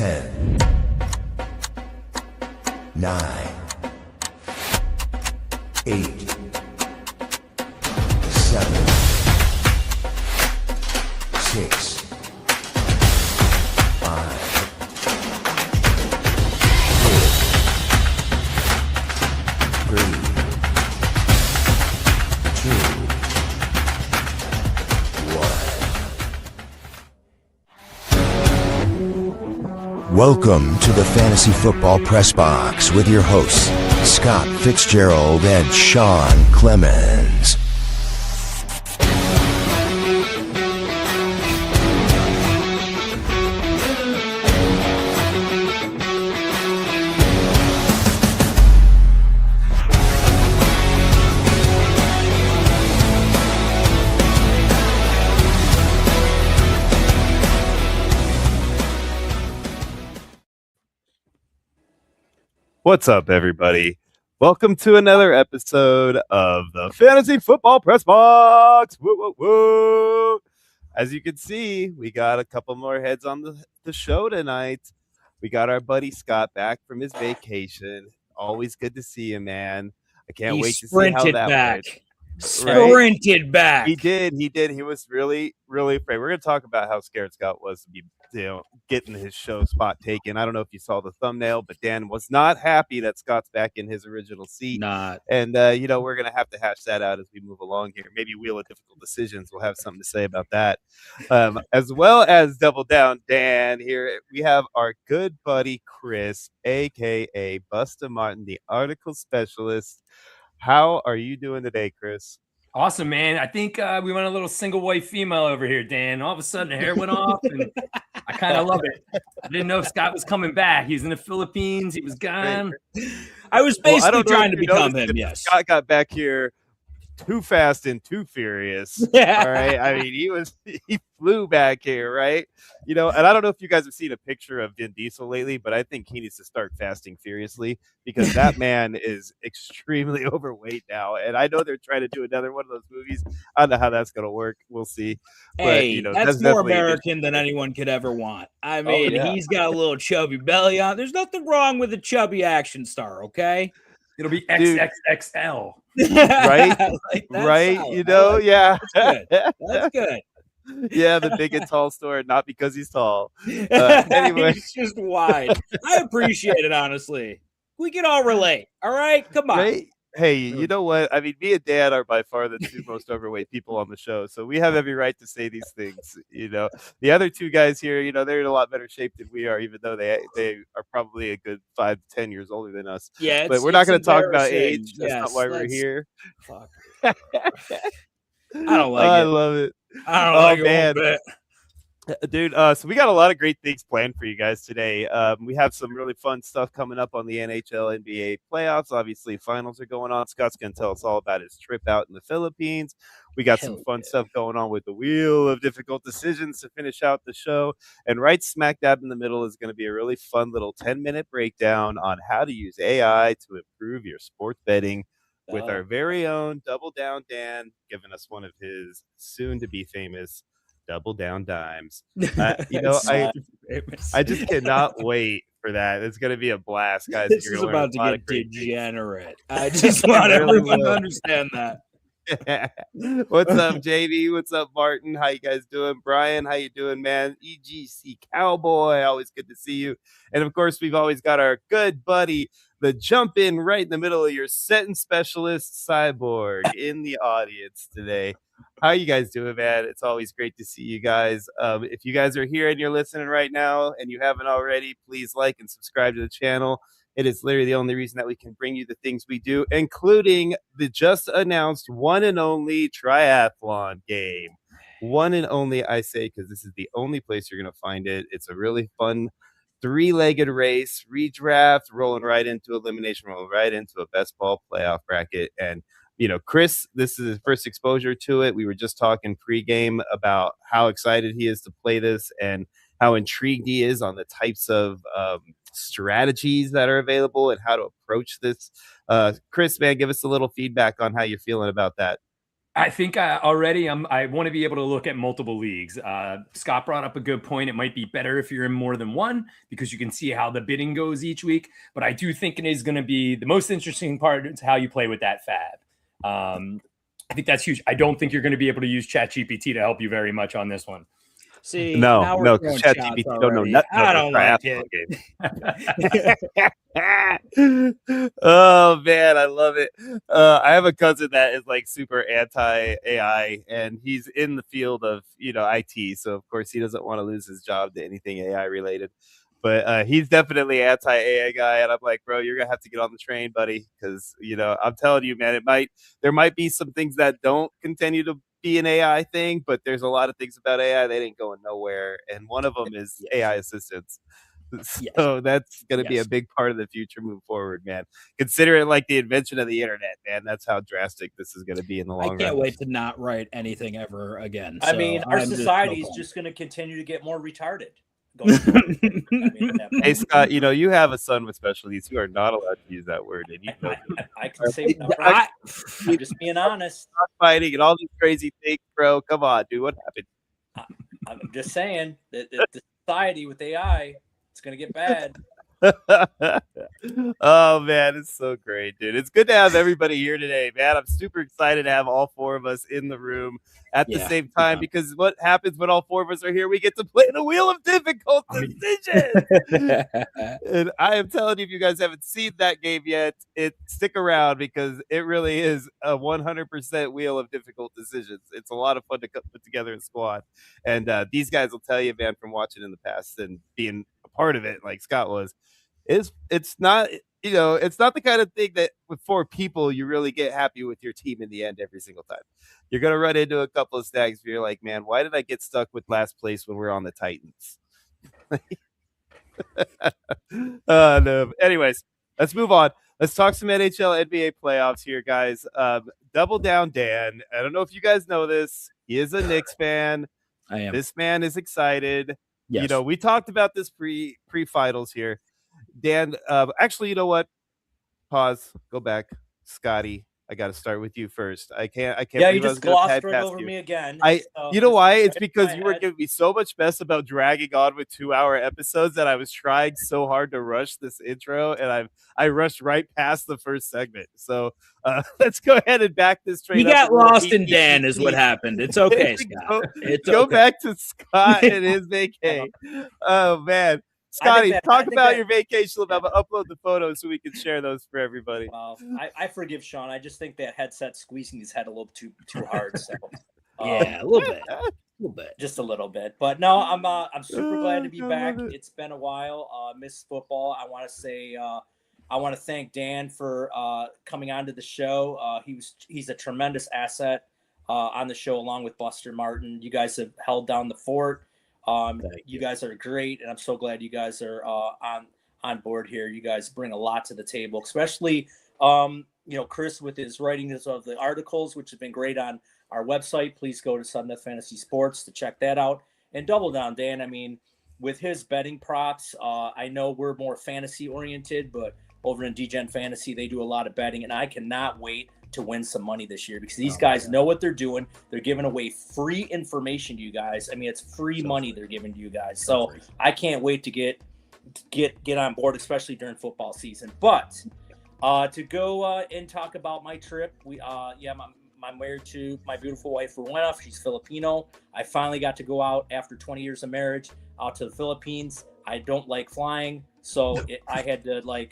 10, 9, 8, 7, 6, 5, 4, 3, 2, 1. Welcome to the Fantasy Football Press Box with your hosts, Scott Fitzgerald and Sean Clemens. What's up, everybody? Welcome to another episode of the Fantasy Football Press Box. Woo, woo, woo. As you can see, we got a couple more heads on the show tonight. We got our buddy Scott back from his vacation. Always good to see you, man. I can't wait to see how that went. Sprinted back. He did. He was really, really afraid. We're going to talk about how scared Scott was to be, getting his show spot taken. I don't know if you saw the thumbnail, but Dan was not happy that Scott's back in his original seat. Not. And, we're going to have to hash that out as we move along here. Maybe Wheel of Difficult Decisions. We'll have something to say about that. As well as Double Down Dan here, we have our good buddy Chris, a.k.a. Busta Martin, the article specialist. How are you doing today, Chris? Awesome, man. I think we went a little single white female over here, Dan. All of a sudden, the hair went off, and I kind of love it. I didn't know Scott was coming back. He was in the Philippines. He was gone. I was basically trying to become him, yes. Scott got back here too fast and too furious. Yeah. All right. I mean, he flew back here, right? And I don't know if you guys have seen a picture of Vin Diesel lately, but I think he needs to start fasting furiously because that man is extremely overweight now. And I know they're trying to do another one of those movies. I don't know how that's going to work. We'll see. Hey, but, that's more American than anyone could ever want. I mean, He's got a little chubby belly on. There's nothing wrong with a chubby action star, okay? It'll be XXXL. Right? Right? Solid. Yeah. That's good. Yeah, the big and tall store, not because he's tall. Anyway. He's just wide. I appreciate it, honestly. We can all relate. All right? Come on. Right? Hey, you know what? I mean, me and Dan are by far the two most overweight people on the show, so we have every right to say these things. The other two guys here, they're in a lot better shape than we are, even though they are probably a good 5 to 10 years older than us. Yeah, but we're not going to talk about age. That's not why we're here. Fuck. I don't like it. I love it. I don't like it man. one bit. Dude, so we got a lot of great things planned for you guys today. We have some really fun stuff coming up on the NHL, NBA playoffs. Obviously, finals are going on. Scott's going to tell us all about his trip out in the Philippines. We got some fun stuff going on with the Wheel of Difficult Decisions to finish out the show. And right smack dab in the middle is going to be a really fun little 10-minute breakdown on how to use AI to improve your sports betting with our very own Double Down Dan, giving us one of his soon-to-be famous Double Down Dimes. I just cannot wait for that. It's going to be a blast, guys. This is about to get degenerate. I just want everyone to understand that. What's up, JB? What's up, Martin? How you guys doing? Brian, how you doing, man? EGC Cowboy, always good to see you. And of course, we've always got our good buddy, the jump in right in the middle of your sentence specialist, Cyborg, in the audience today. How you guys doing, man? It's always great to see you guys. If you guys are here and you're listening right now and you haven't already, please like and subscribe to the channel. It is literally the only reason that we can bring you the things we do, including the just announced one and only triathlon game. One and only, I say, because this is the only place you're going to find it. It's a really fun 3-legged race, redraft, rolling right into elimination, rolling right into a best ball playoff bracket. And Chris, this is his first exposure to it. We were just talking pregame about how excited he is to play this and how intrigued he is on the types of strategies that are available and how to approach this. Chris, man, give us a little feedback on how you're feeling about that. I think already I want to be able to look at multiple leagues. Scott brought up a good point. It might be better if you're in more than one because you can see how the bidding goes each week. But I do think it is going to be the most interesting part is how you play with that fab. I think that's huge. I don't think you're going to be able to use ChatGPT to help you very much on this one. See, no, now we're no, throwing ChatGPT shots don't know already. nothing. I don't like it. Oh man, I love it. I have a cousin that is like super anti AI, and he's in the field of IT. So of course he doesn't want to lose his job to anything AI related. But he's definitely anti AI guy, and I'm like, bro, you're gonna have to get on the train, buddy, because I'm telling you, man, there might be some things that don't continue to be an AI thing, but there's a lot of things about AI that ain't going nowhere, and one of them is AI assistance. So that's going to be a big part of the future moving forward, man. Consider it like the invention of the internet, man. That's how drastic this is going to be in the long run. I can't wait to not write anything ever again. I mean, our society is just going to continue to get more retarded. Hey, Scott, you have a son with special needs. You are not allowed to use that word. And I can say right. I'm just being honest. Fighting and all these crazy things, bro. Come on, dude. What happened? I'm just saying that the society with AI, it's going to get bad. Oh man, it's so great, dude. It's good to have everybody here today, man. I'm super excited to have all four of us in the room at the same time because what happens when all four of us are here, we get to play the wheel of difficult decisions. And I am telling you, if you guys haven't seen that game yet, stick around because it really is a 100% wheel of difficult decisions. It's a lot of fun to put together in squad, and these guys will tell you, man, from watching in the past and being a part of it, like Scott was. It's not it's not the kind of thing that with four people you really get happy with your team in the end every single time. You're gonna run into a couple of snags where you're like, man, why did I get stuck with last place when we're on the Titans? No. Anyways, let's move on. Let's talk some NHL, NBA playoffs here, guys. Double down, Dan. I don't know if you guys know this. He is a Knicks fan. I am. This man is excited. Yes. We talked about this pre-finals here. Dan, actually, you know what? Pause. Go back. Scotty, I got to start with you first. I can't. Yeah, you just glossed right over me again. You know why? It's because you were giving me so much mess about dragging on with 2-hour episodes that I was trying so hard to rush this intro, and I rushed right past the first segment. So let's go ahead and back this train. You got lost in Dan, is what happened. It's okay, Scott. Go back to Scott and his vacay. Oh man. Scotty, talk about your vacation. I'm going to upload the photos so we can share those for everybody. Well, I forgive Sean. I just think that headset squeezing his head a little too hard. So yeah, a little bit, just a little bit. But no, I'm super glad to be back. It's been a while. Miss football. I want to say I want to thank Dan for coming onto the show. He's a tremendous asset on the show along with Buster Martin. You guys have held down the fort. You guys are great, and I'm so glad you guys are on board here. You guys bring a lot to the table, especially Chris with his writings of the articles, which have been great on our website. Please go to Sunday Fantasy Sports to check that out. And double down, Dan. I mean, with his betting props, I know we're more fantasy oriented, but over in DGen Fantasy, they do a lot of betting, and I cannot wait to win some money this year because these guys know what they're doing. They're giving away free information to you guys. I mean, it's free money they're giving to you guys. So I can't wait to get on board, especially during football season. But to go and talk about my trip, I'm married to my beautiful wife, Rowena. She's Filipino. I finally got to go out after 20 years of marriage out to the Philippines. I don't like flying, so I had to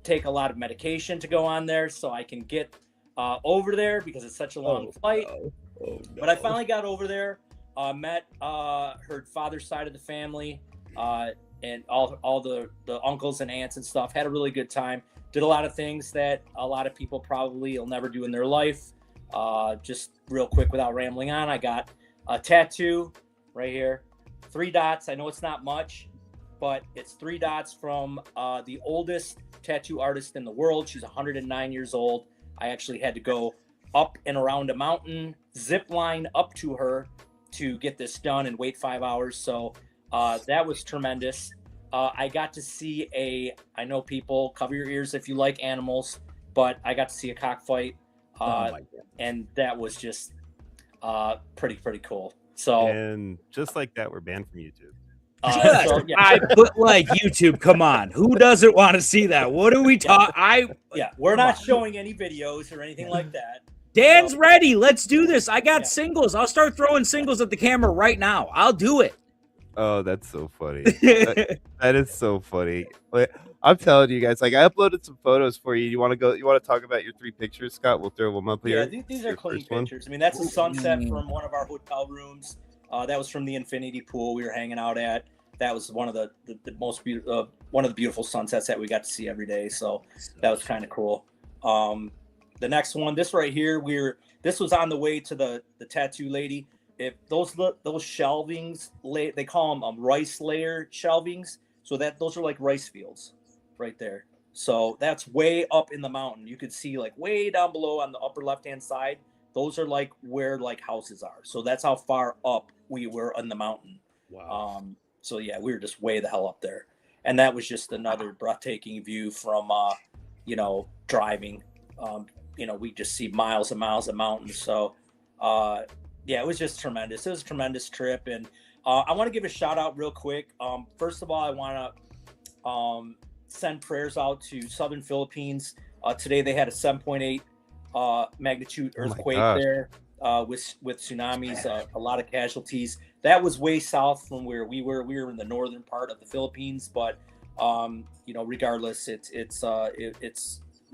take a lot of medication to go on there so I can get over there because it's such a long flight. No. But I finally got over there, met her father's side of the family, and all the uncles and aunts and stuff. Had a really good time. Did a lot of things that a lot of people probably will never do in their life. Just real quick without rambling on, I got a tattoo right here. 3 dots. I know it's not much, but it's 3 dots from the oldest tattoo artist in the world. She's 109 years old. I actually had to go up and around a mountain, zip line up to her to get this done and wait 5 hours. So that was tremendous. I got to see I know people, cover your ears if you like animals, but I got to see a cockfight. And that was just Pretty cool. So And just like that, we're banned from YouTube. I put like YouTube. Come on, who doesn't want to see that? What are we talking? We're not showing any videos or anything like that. Dan's ready. Let's do this. I got singles. I'll start throwing singles at the camera right now. I'll do it. Oh, that's so funny. That is so funny. But I'm telling you guys, like I uploaded some photos for you. You want to go? You want to talk about your 3 pictures, Scott? We'll throw them up here. Yeah, these are clean pictures. I mean, that's a sunset from one of our hotel rooms. That was from the infinity pool we were hanging out at. That was one of the most beautiful, one of the beautiful sunsets that we got to see every day. So that was kind of cool. The next one, this right here, this was on the way to the tattoo lady. If those shelvings, they call them rice layer shelvings. So those are like rice fields right there. So that's way up in the mountain. You could see like way down below on the upper left-hand side. Those are like where like houses are. So that's how far up we were on the mountain. Wow. So yeah, we were just way the hell up there. And that was just another breathtaking view from, driving. We just see miles and miles of mountains. So, it was just tremendous. It was a tremendous trip. And I want to give a shout out real quick. First of all, I want to send prayers out to Southern Philippines. Today they had a 7.8 magnitude earthquake there with tsunamis, a lot of casualties. That was way south from where we were. We were in the northern part of the Philippines, but regardless, it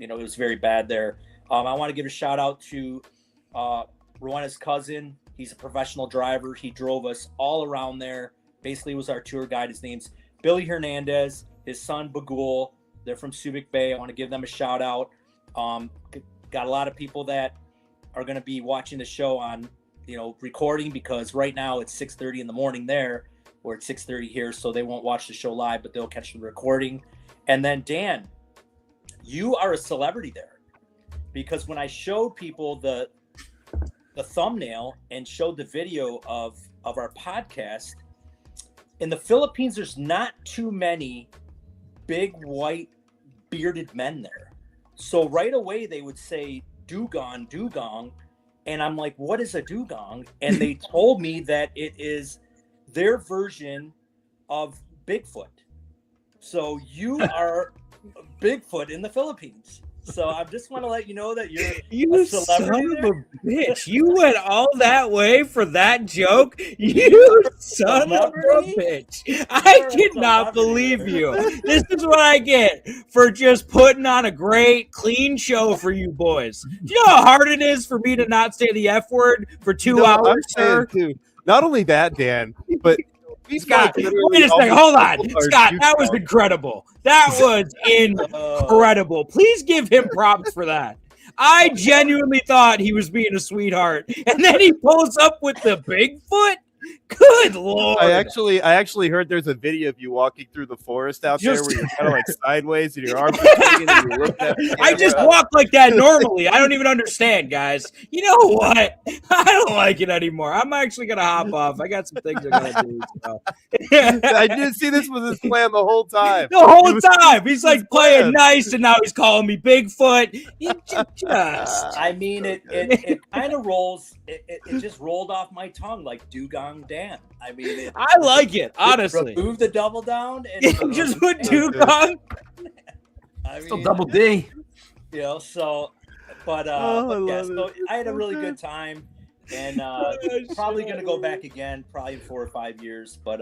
was very bad there. I want to give a shout out to Rowena's cousin. He's a professional driver. He drove us all around there. Basically was our tour guide. His name's Billy Hernandez, his son Bagul. They're from Subic Bay. I want to give them a shout out. Got a lot of people that are going to be watching the show on, recording, because right now it's 6:30 in the morning there, or it's 6:30 here. So they won't watch the show live, but they'll catch the recording. And then Dan, you are a celebrity there, because when I showed people the thumbnail and showed the video of our podcast, in the Philippines, there's not too many big white bearded men there. So right away they would say dugong, and I'm like, what is a dugong? And they told me that it is their version of Bigfoot. So you are Bigfoot in the Philippines. So I just want to let you know that you're a celebrity son of a bitch. You went all that way for that joke? You son of a bitch. I cannot believe you. This is what I get for just putting on a great, clean show for you boys. Do you know how hard it is for me to not say the F word for 2 hours, I'm sir? saying too. Not only that, Dan, but Scott, wait a second. Hold on. Scott, that was incredible. That was incredible. Please give him props for that. I genuinely thought he was being a sweetheart. And then he pulls up with the Bigfoot? Good Lord. I actually heard there's a video of you walking through the forest out there where you're kind of like sideways and your arms are hanging and you look at the I just walk like that normally. I don't even understand, guys. You know what? I don't like it anymore. I'm actually going to hop off. I got some things I got to do. So. I didn't see this was his plan the whole time. The whole time. He's like playing nice, and now he's calling me Bigfoot. I mean, it kind of rolls. It just rolled off my tongue like Dugong Dan. I mean, I like it, honestly. Remove the double down and just put Dugong. I mean, Still double D. So I had a really good time, and probably gonna go back again, probably in 4 or 5 years. But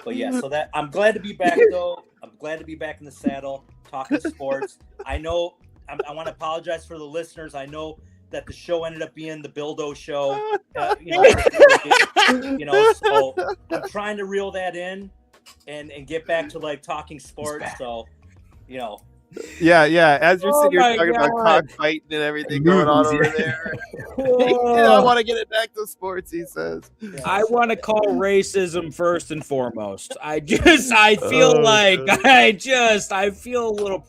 yeah, so that I'm glad to be back though. I'm glad to be back in the saddle, talking sports. I know I want to apologize for the listeners. I know that the show ended up being the Bildo show, so I'm trying to reel that in and get back to like talking sports. So, Yeah. As you're sitting here talking about cockfighting and everything going on over there, I want to get it back to sports. He says, I want to call racism first and foremost. I feel a little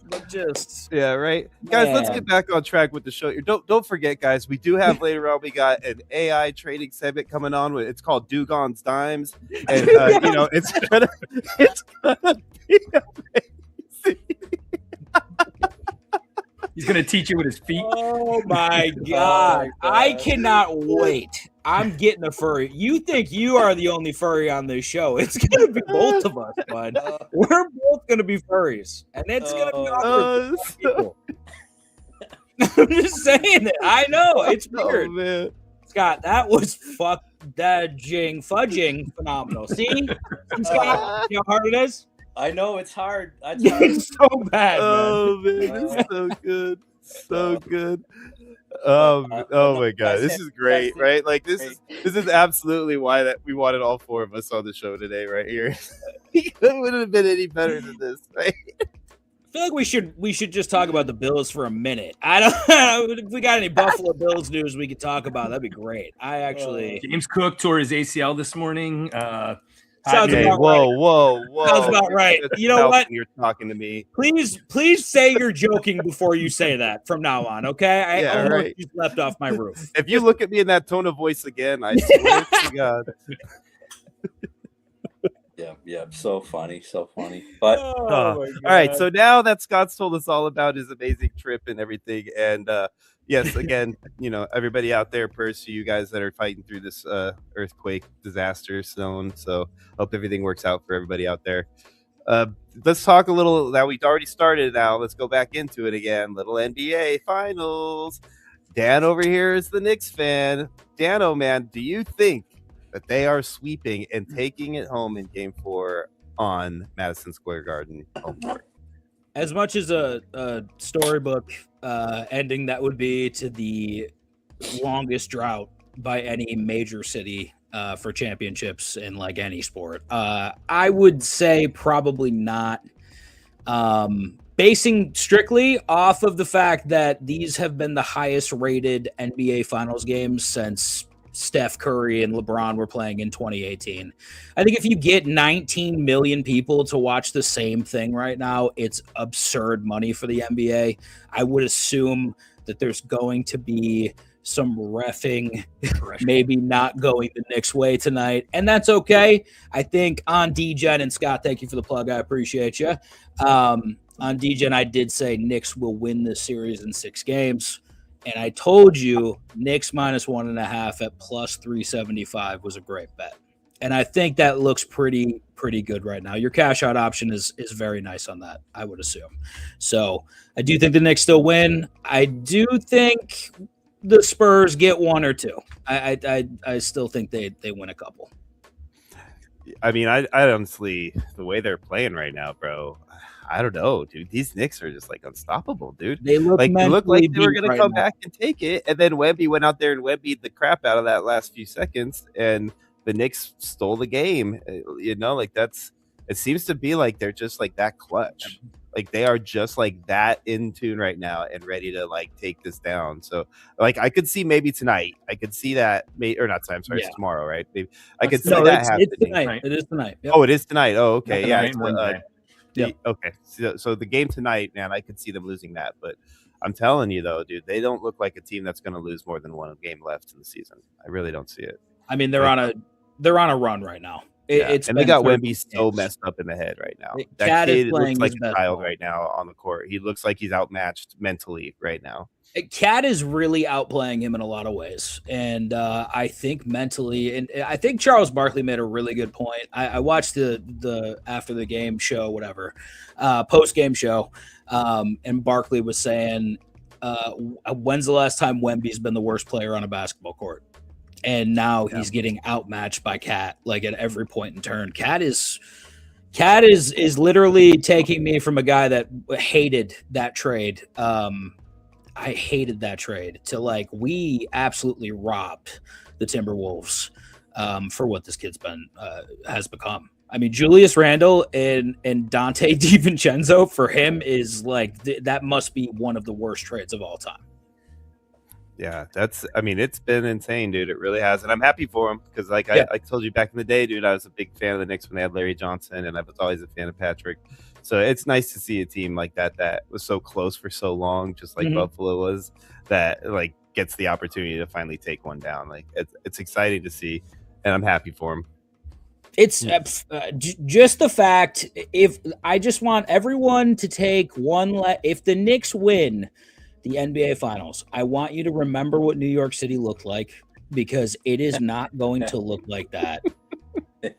yeah, right, guys. Let's get back on track with the show. Don't forget, guys. We do have later on. We got an AI trading segment coming on. It's called Dugon's Dimes, and it's gonna be amazing. He's going to teach you with his feet. Oh my God. I cannot wait I'm getting a furry. You think you are the only furry on this show? It's gonna be both of us, bud. We're both gonna be furries, and it's gonna be awkward for people. I'm just saying it. I know it's weird. Man. Scott, that was fudging phenomenal. See, Scott, you know how hard it is? I know it's hard. It's so bad, Oh man, it's so good. So good. Oh my god, this is great, right? Like this is absolutely why that we wanted all four of us on the show today, right here. It wouldn't have been any better than this, right? I feel like we should just talk about the Bills for a minute. I don't if we got any Buffalo Bills news we could talk about. That'd be great. I actually James Cook tore his ACL this morning. Sounds Okay, about whoa. Sounds about right. That's You know what? You're talking to me. Please say you're joking before you say that from now on, okay? I Yeah, almost right. just left off my roof. If you look at me in that tone of voice again, I swear to God. Yeah, so funny. But All right, so now that Scott's told us all about his amazing trip and everything, and yes, again, everybody out there, prayers to you guys that are fighting through this earthquake disaster zone. So hope everything works out for everybody out there. Let's talk a little. Now we already started. Now let's go back into it again. Little NBA Finals. Dan over here is the Knicks fan. Dano, man, do you think that they are sweeping and taking it home in Game 4 on Madison Square Garden home court? As much as a storybook ending that would be to the longest drought by any major city for championships in like any sport, I would say probably not. Basing strictly off of the fact that these have been the highest rated NBA Finals games since Steph Curry and LeBron were playing in 2018. I think if you get 19 million people to watch the same thing right now, it's absurd money for the NBA. I would assume that there's going to be some reffing, maybe not going the Knicks way tonight, and that's okay. I think on DGen, and Scott, thank you for the plug. I appreciate you. On DGen, I did say Knicks will win this series in 6 games. And I told you Knicks -1.5 at plus 375 was a great bet. And I think that looks pretty good right now. Your cash out option is very nice on that, I would assume. So I do think the Knicks still win. I do think the Spurs get 1 or 2. I still think they win a couple. I mean, I honestly, the way they're playing right now, bro, I don't know, dude. These Knicks are just like unstoppable, dude. They look like they looked like they were gonna right come now. back and take it, and then Wemby went out there and Wemby'd the crap out of that last few seconds, and the Knicks stole the game. Like that's. It seems to be like they're just like that clutch. Like they are just like that in tune right now and ready to like take this down. So like I could see maybe tonight. I could see that or not tonight. I'm sorry, it's tomorrow, right? Maybe I could see that happening. It's tonight. It is tonight. Yep. Oh, it is tonight. Oh, okay. Yeah. Yep. Okay. So the game tonight, man, I could see them losing that. But I'm telling you, though, dude, they don't look like a team that's going to lose more than 1 game left in the season. I really don't see it. I mean, they're on a run right now. And they got Wemby so messed up in the head right now. That kid looks like a child right now on the court. He looks like he's outmatched mentally right now. Cat is really outplaying him in a lot of ways. And I think mentally, and I think Charles Barkley made a really good point. I watched the after the game show, whatever, post game show. And Barkley was saying, when's the last time Wemby's been the worst player on a basketball court? And now he's getting outmatched by Cat, like at every point in turn. Cat is literally taking me from a guy that hated that trade. I hated that trade to like we absolutely robbed the Timberwolves for what this kid's has become. I mean, Julius Randle and Dante DiVincenzo for him is like that must be one of the worst trades of all time. Yeah, it's been insane, dude. It really has. And I'm happy for him because, like I told you back in the day, dude, I was a big fan of the Knicks when they had Larry Johnson, and I was always a fan of Patrick. So it's nice to see a team like that was so close for so long, just like Buffalo was, that like gets the opportunity to finally take one down. Like it's exciting to see, and I'm happy for him. It's just the fact, if I just want everyone to take if the Knicks win the NBA Finals, I want you to remember what New York City looked like because it is not going to look like that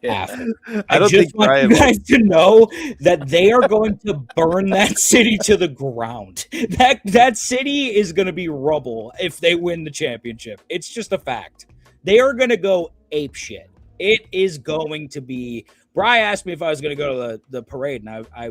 after. I don't just think want Brian you guys to know that they are going to burn that city to the ground. That city is going to be rubble if they win the championship. It's just a fact. They are going to go ape shit. It is going to be. Brian asked me if I was going to go to the parade, and I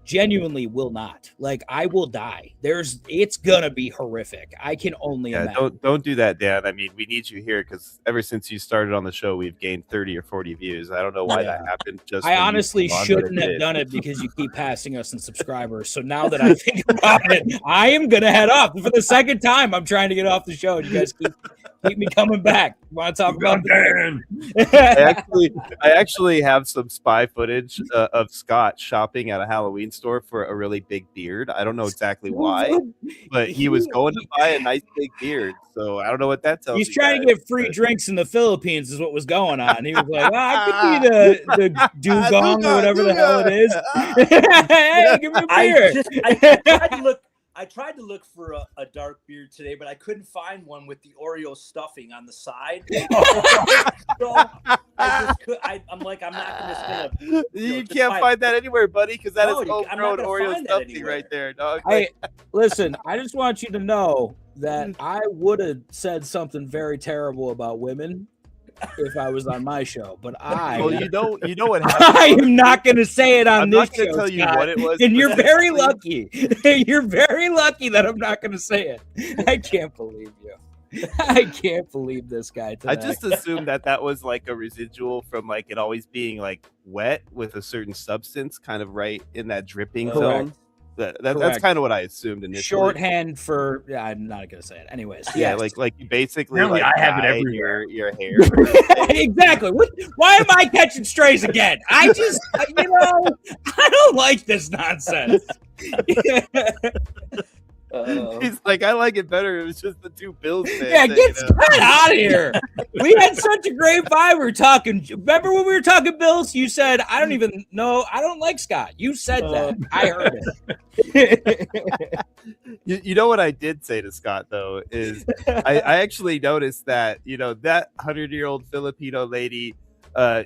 genuinely will not. Like, I will die. It's gonna be horrific. I can only imagine. Don't do that, Dan. I mean, we need you here because ever since you started on the show, we've gained 30 or 40 views. I don't know why that happened. I honestly shouldn't have done it because you keep passing us in subscribers. So now that I think about it, I am gonna head off for the second time. I'm trying to get off the show. You guys keep me coming back. Want to talk about Dan? I actually have some spy footage of Scott shopping at a Halloween store for a really big beard. I don't know exactly why, but he was going to buy a nice big beard. So I don't know what that tells you. He's trying to get free drinks in the Philippines is what was going on. He was like, well, I could be the dugong or whatever the hell it is. Hey, give me a beer. I tried to look for a dark beard today, but I couldn't find one with the Oreo stuffing on the side. So I'm like, I'm not just gonna. You can't find that anywhere, buddy, because that is homegrown Oreo stuffing right there, dog. Listen, I just want you to know that I would have said something very terrible about women if I was on my show, but well, you know what happened. I am not going to say it on this show. I'm not going to tell you what it was, and you're very lucky. You're very lucky that I'm not going to say it. I can't believe you. I can't believe this guy today. I just assumed that was like a residual from like it always being like wet with a certain substance, kind of right in that dripping zone. That's kind of what I assumed initially. Shorthand for I'm not gonna say it. Anyways, yeah, like you basically like I have it everywhere. Your hair. Exactly. Why am I catching strays again? I just I don't like this nonsense. He's like, I like it better. It was just the two Bills fans. Yeah, get out of here. We had such a great vibe. We were talking. Remember when we were talking Bills? You said, I don't even know. I don't like Scott. You said that. I heard it. You know what I did say to Scott, though, is I actually noticed that, that 100-year-old Filipino lady,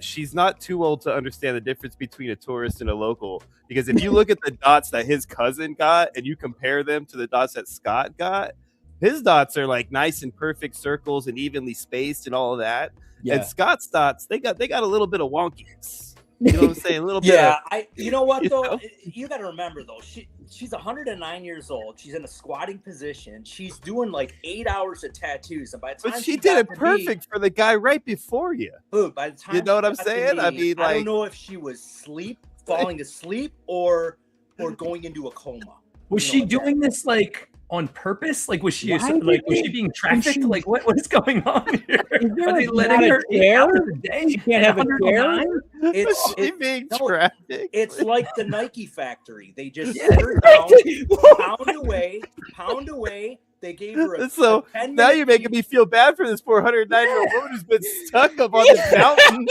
she's not too old to understand the difference between a tourist and a local. Because if you look at the dots that his cousin got and you compare them to the dots that Scott got, his dots are like nice and perfect circles and evenly spaced and all of that. Yeah. And Scott's dots, they got a little bit of wonkiness. You know what I'm saying? A little bit. Yeah, you know what though? You got to remember though, she's 109 years old. She's in a squatting position. She's doing like 8 hours of tattoos, and by the time but she did it perfect for the guy right before you. By the time you know what I'm saying? I mean, like, I don't know if she was falling asleep, or going into a coma. Was she doing this like on purpose? Like, was she being trafficked? Like, what is going on here? Are they letting her care? She can't have a chair. It's being trafficked. It's like the Nike factory. They just sit her down, pound away. They gave her a so 10 now you're making me feel bad for this poor 109-year-old woman who's been stuck up on this mountain,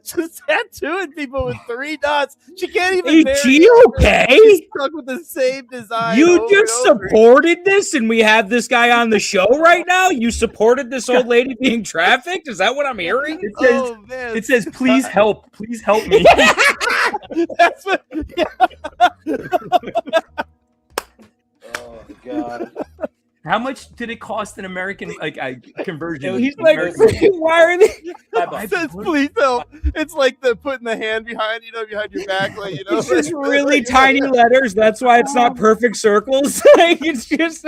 just tattooing people with 3 dots. She can't even. Is she okay? She's stuck with the same design. You just supported this, and we have this guy on the show right now. You supported this old lady being trafficked. Is that what I'm hearing? It says, "Please help me." That's what. Yeah. Oh God! How much did it cost an American conversion? He's like, why are they? It says, "Please help." It's like the putting the hand behind your back, like It's just really tiny letters. That's why it's not perfect circles. Like it's just.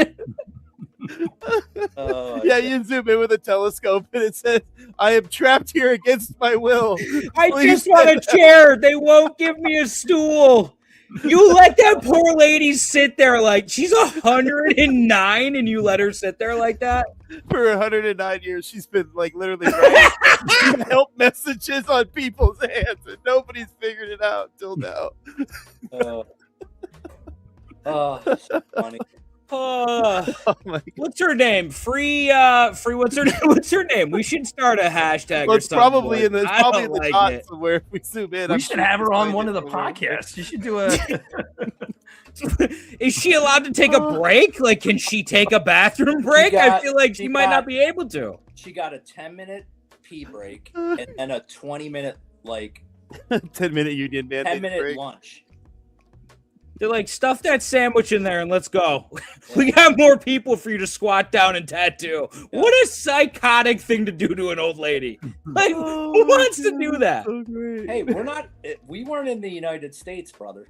You zoom in with a telescope and it says, "I am trapped here against my will. I just want a chair. They won't give me a stool." You let that poor lady sit there like she's 109 and you let her sit there like that? For 109 years, she's been like literally writing help messages on people's hands and nobody's figured it out until now. So funny. Oh my God. What's her name? Free. What's her name? We should start a hashtag. Well, it's or something. probably in the Like dots where if we zoom in. We should have her on one of the podcasts. You should do a. Is she allowed to take a break? Like, can she take a bathroom break? I feel like she might not be able to. She got a 10-minute pee break and then a 20-minute 10-minute union man. 10-minute lunch. They're like, stuff that sandwich in there and let's go. We got more people for you to squat down and tattoo. Yeah. What a psychotic thing to do to an old lady. Like, who wants to do that? So great. Hey, we weren't in the United States, brother.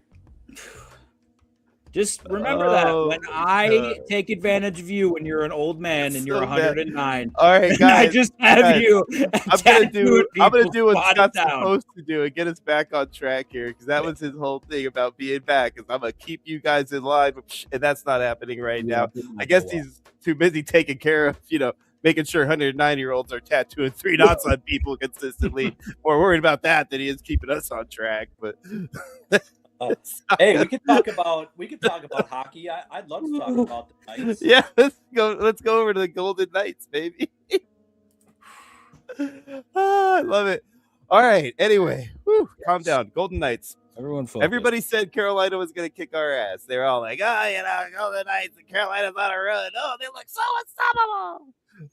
Just remember that when I take advantage of you when you're an old man and you're 109. All right, guys. I just have you. I'm gonna do what Scott's supposed to do and get us back on track here, because that was his whole thing about being back. Is I'm gonna keep you guys in line, and that's not happening right now. I guess he's too busy taking care of, making sure 109-year-olds are tattooing 3 dots on people consistently. More worried about that than he is keeping us on track. But. Hey, we could talk about hockey. I'd love to talk about the Knights. Yeah, let's go over to the Golden Knights, baby. I love it. All right. Anyway, calm down. Golden Knights. Everybody said Carolina was going to kick our ass. They're all like, Golden Knights and Carolina's on a run. Oh, they look so unstoppable.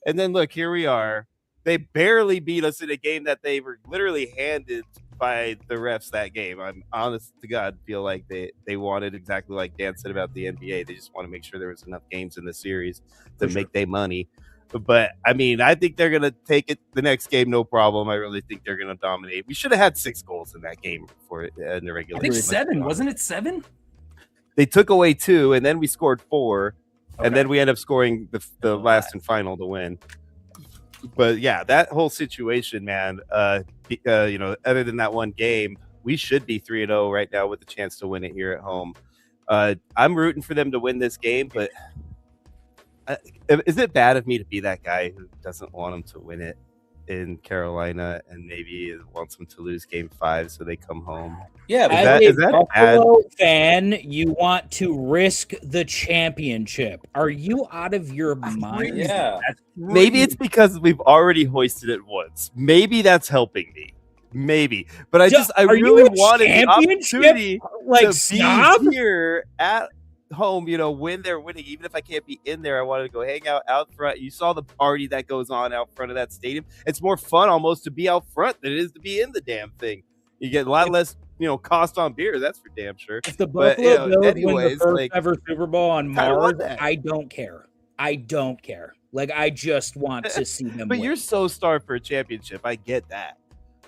And then look, here we are. They barely beat us in a game that they were literally handed by the refs that game. I'm honest to God feel like they wanted, exactly like Dan said about the NBA. They just want to make sure there was enough games in the series to make their money. But I mean, I think they're gonna take it the next game, no problem. I really think they're gonna dominate. We should have had 6 goals in that game for in the regular. I think 7, wasn't it 7? They took away 2, and then we scored 4, and then we end up scoring the last and final to win. But yeah, that whole situation, man. Other than that one game, we should be 3-0 right now with a chance to win it here at home. I'm rooting for them to win this game, but is it bad of me to be that guy who doesn't want them to win it in Carolina and maybe wants them to lose Game 5 so they come home? Yeah, is that Buffalo fan, you want to risk the championship? Are you out of your mind? Yeah, maybe it's because we've already hoisted it once. Maybe that's helping me. Maybe, but I really wanted the opportunity to be here at home. When they're winning, even if I can't be in there, I wanted to go hang out front. You saw the party that goes on out front of that stadium. It's more fun almost to be out front than it is to be in the damn thing. You get a lot less, cost on beer. That's for damn sure. If the Buffalo Bills win the first ever Super Bowl on Mars, I don't care. Like, I just want to see them But win. you're so starved for a championship. I get that.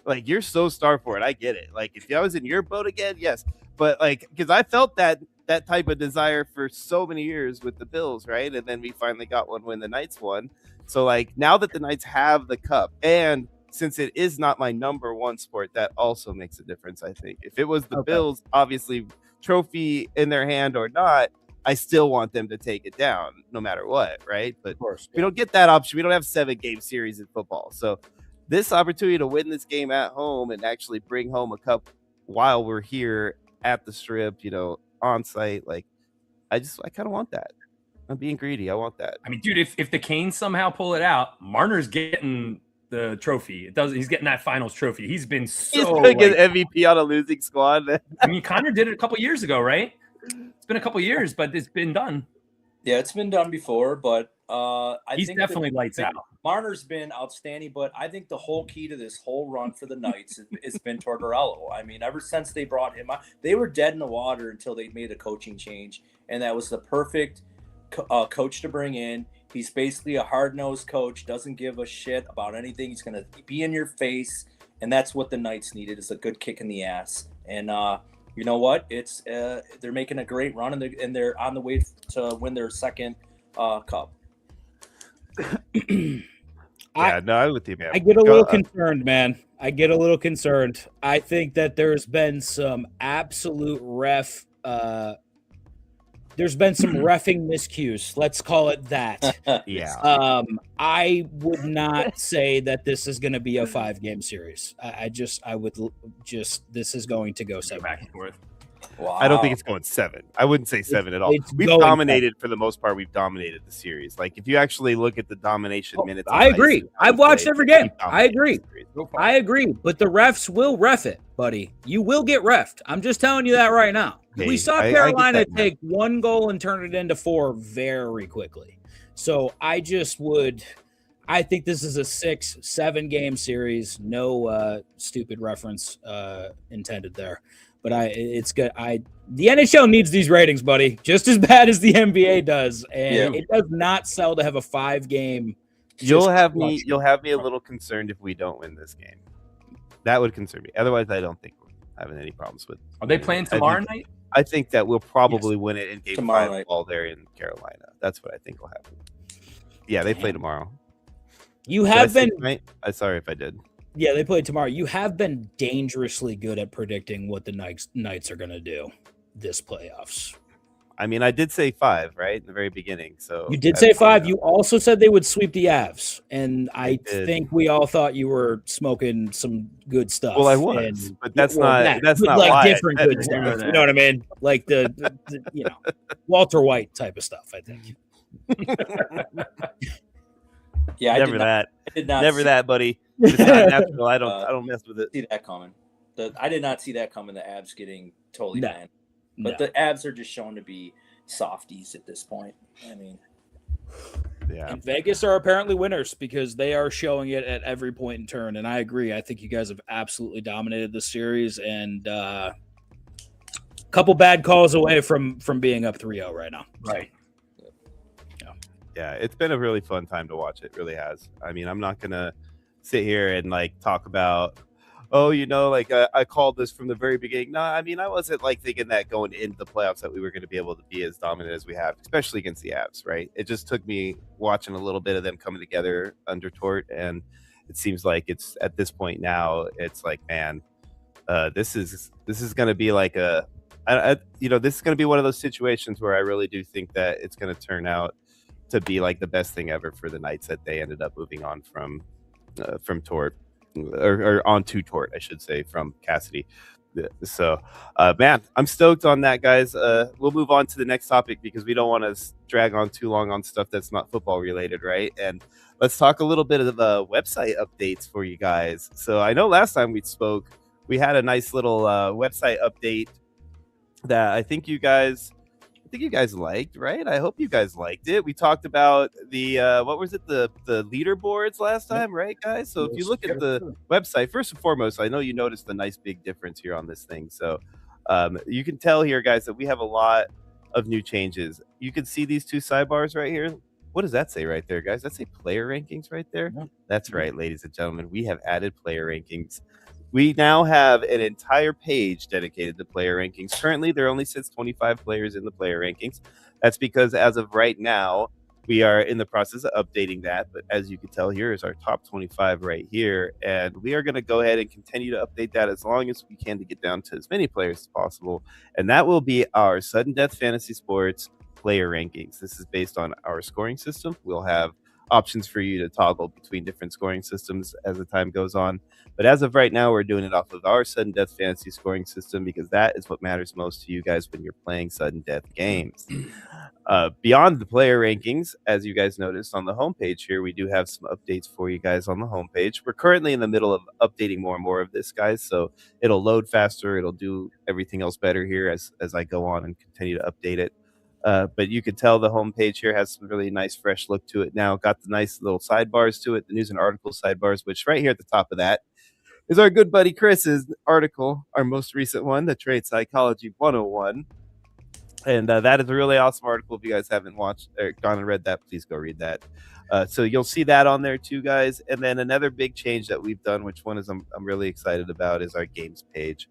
Like, you're so starved for it. I get it. Like, if I was in your boat again, yes. But, because I felt that type of desire for so many years with the Bills, right? And then we finally got one when the Knights won. So, now that the Knights have the cup, and since it is not my number one sport, that also makes a difference, I think. If it was the Bills, obviously, trophy in their hand or not, I still want them to take it down no matter what, right? But we don't get that option. We don't have 7-game series in football. So this opportunity to win this game at home and actually bring home a cup while we're here at the Strip, on site, I kind of want that. I'm being greedy. I want that. I mean, dude, if the Canes somehow pull it out, Marner's getting the trophy. He's getting that finals trophy. He's been he's gonna get MVP on a losing squad. I mean, Connor did it a couple years ago, right? It's been a couple years, but it's been done. Yeah, it's been done before, but he's definitely lights out. Marner's been outstanding, but I think the whole key to this whole run for the Knights has been Tortorella. I mean, ever since they brought him out, they were dead in the water until they made a coaching change, and that was the perfect coach to bring in. He's basically a hard-nosed coach, doesn't give a shit about anything. He's going to be in your face, and that's what the Knights needed, is a good kick in the ass. And you know what? It's they're making a great run, and they're on the way to win their second cup. I'm with you, man. I get a little concerned, man. I think that there's been some absolute there's been some reffing miscues. Let's call it that. Yeah. I would not say that this is going to be a 5-game series. This is going to go 7 back and forth. Wow. I don't think it's going 7. I wouldn't say 7 at all. It's We've going dominated for the most part. We've dominated the series. Like if you actually look at the domination minutes, on I ice agree. and how I've we watched played, every game. we've I dominated agree. the series. I agree, but the refs will ref it, buddy. You will get refed. I'm just telling you that right now. Hey, We saw I get Carolina that, man. take 1 goal and turn it into 4 very quickly. So I think this is a 6-7 game series. No stupid reference intended there. But it's good. The NHL needs these ratings, buddy, just as bad as the NBA does, and it does not sell to have a 5-game. You'll have me a little concerned if we don't win this game. That would concern me. Otherwise, I don't think we're having any problems with. Are they playing tomorrow night? I think that we'll probably win it in Game Tomorrow 5 night. while they're in Carolina. That's what I think will happen. Yeah, they play tomorrow. You Did I have say been. tonight? I'm sorry if I did. Yeah, they play tomorrow. You have been dangerously good at predicting what the Knights are going to do this playoffs. I mean, I did say 5, right, in the very beginning. So You did say 5. You also said they would sweep the Avs, and I think we all thought you were smoking some good stuff. Well, I was, but that's not like why different good stuff. You know what I mean? Like the Walter White type of stuff. I think. Yeah, never that. I did not never see, that, buddy. It's not natural. I don't mess with it. see that coming. I did not see that coming. The Abs getting totally No. banned, but the Abs are just shown to be softies at this point. I mean, Yeah. And Vegas are apparently winners because they are showing it at every point in turn. And I agree. I think you guys have absolutely dominated the series, and a couple bad calls away from being up 3-0 right now. Right. Yeah, it's been a really fun time to watch. It really has. I mean, I'm not gonna sit here and like talk about, I called this from the very beginning. No, I mean, I wasn't like thinking that going into the playoffs that we were going to be able to be as dominant as we have, especially against the Avs, right? It just took me watching a little bit of them coming together under Tort, and it seems like it's at this point now. It's like, man, this is going to be like this is going to be one of those situations where I really do think that it's going to turn out to be like the best thing ever for the Knights that they ended up moving on from Tort or onto Tort, I should say, from Cassidy. So, man, I'm stoked on that, guys. We'll move on to the next topic because we don't want to drag on too long on stuff that's not football related, right? And let's talk a little bit of the website updates for you guys. So I know last time we spoke, we had a nice little website update that I think you guys liked, right? I hope you guys liked it. We talked about the the leaderboards last time, right, guys? So if you look at the website, first and foremost, I know you noticed the nice big difference here on this thing. So you can tell here, guys, that we have a lot of new changes. You can see these 2 sidebars right here. What does that say right there, guys? That say player rankings right there? That's right, ladies and gentlemen. We have added player rankings. We now have an entire page dedicated to player rankings. Currently, there only sits 25 players in the player rankings. That's because as of right now, we are in the process of updating that. But as you can tell, here is our top 25 right here. And we are going to go ahead and continue to update that as long as we can to get down to as many players as possible. And that will be our Sudden Death Fantasy Sports player rankings. This is based on our scoring system. We'll have options for you to toggle between different scoring systems as the time goes on. But as of right now, we're doing it off of our Sudden Death Fantasy scoring system because that is what matters most to you guys when you're playing Sudden Death games. Beyond the player rankings, as you guys noticed on the homepage here, we do have some updates for you guys on the homepage. We're currently in the middle of updating more and more of this, guys, so it'll load faster. It'll do everything else better here as I go on and continue to update it. But you can tell the homepage here has some really nice, fresh look to it now. Got the nice little sidebars to it, the news and article sidebars, which right here at the top of that is our good buddy Chris's article, our most recent one, the Trade Psychology 101. And that is a really awesome article. If you guys haven't watched or gone and read that, please go read that. So you'll see that on there too, guys. And then another big change that we've done, which one is I'm really excited about, is our games page.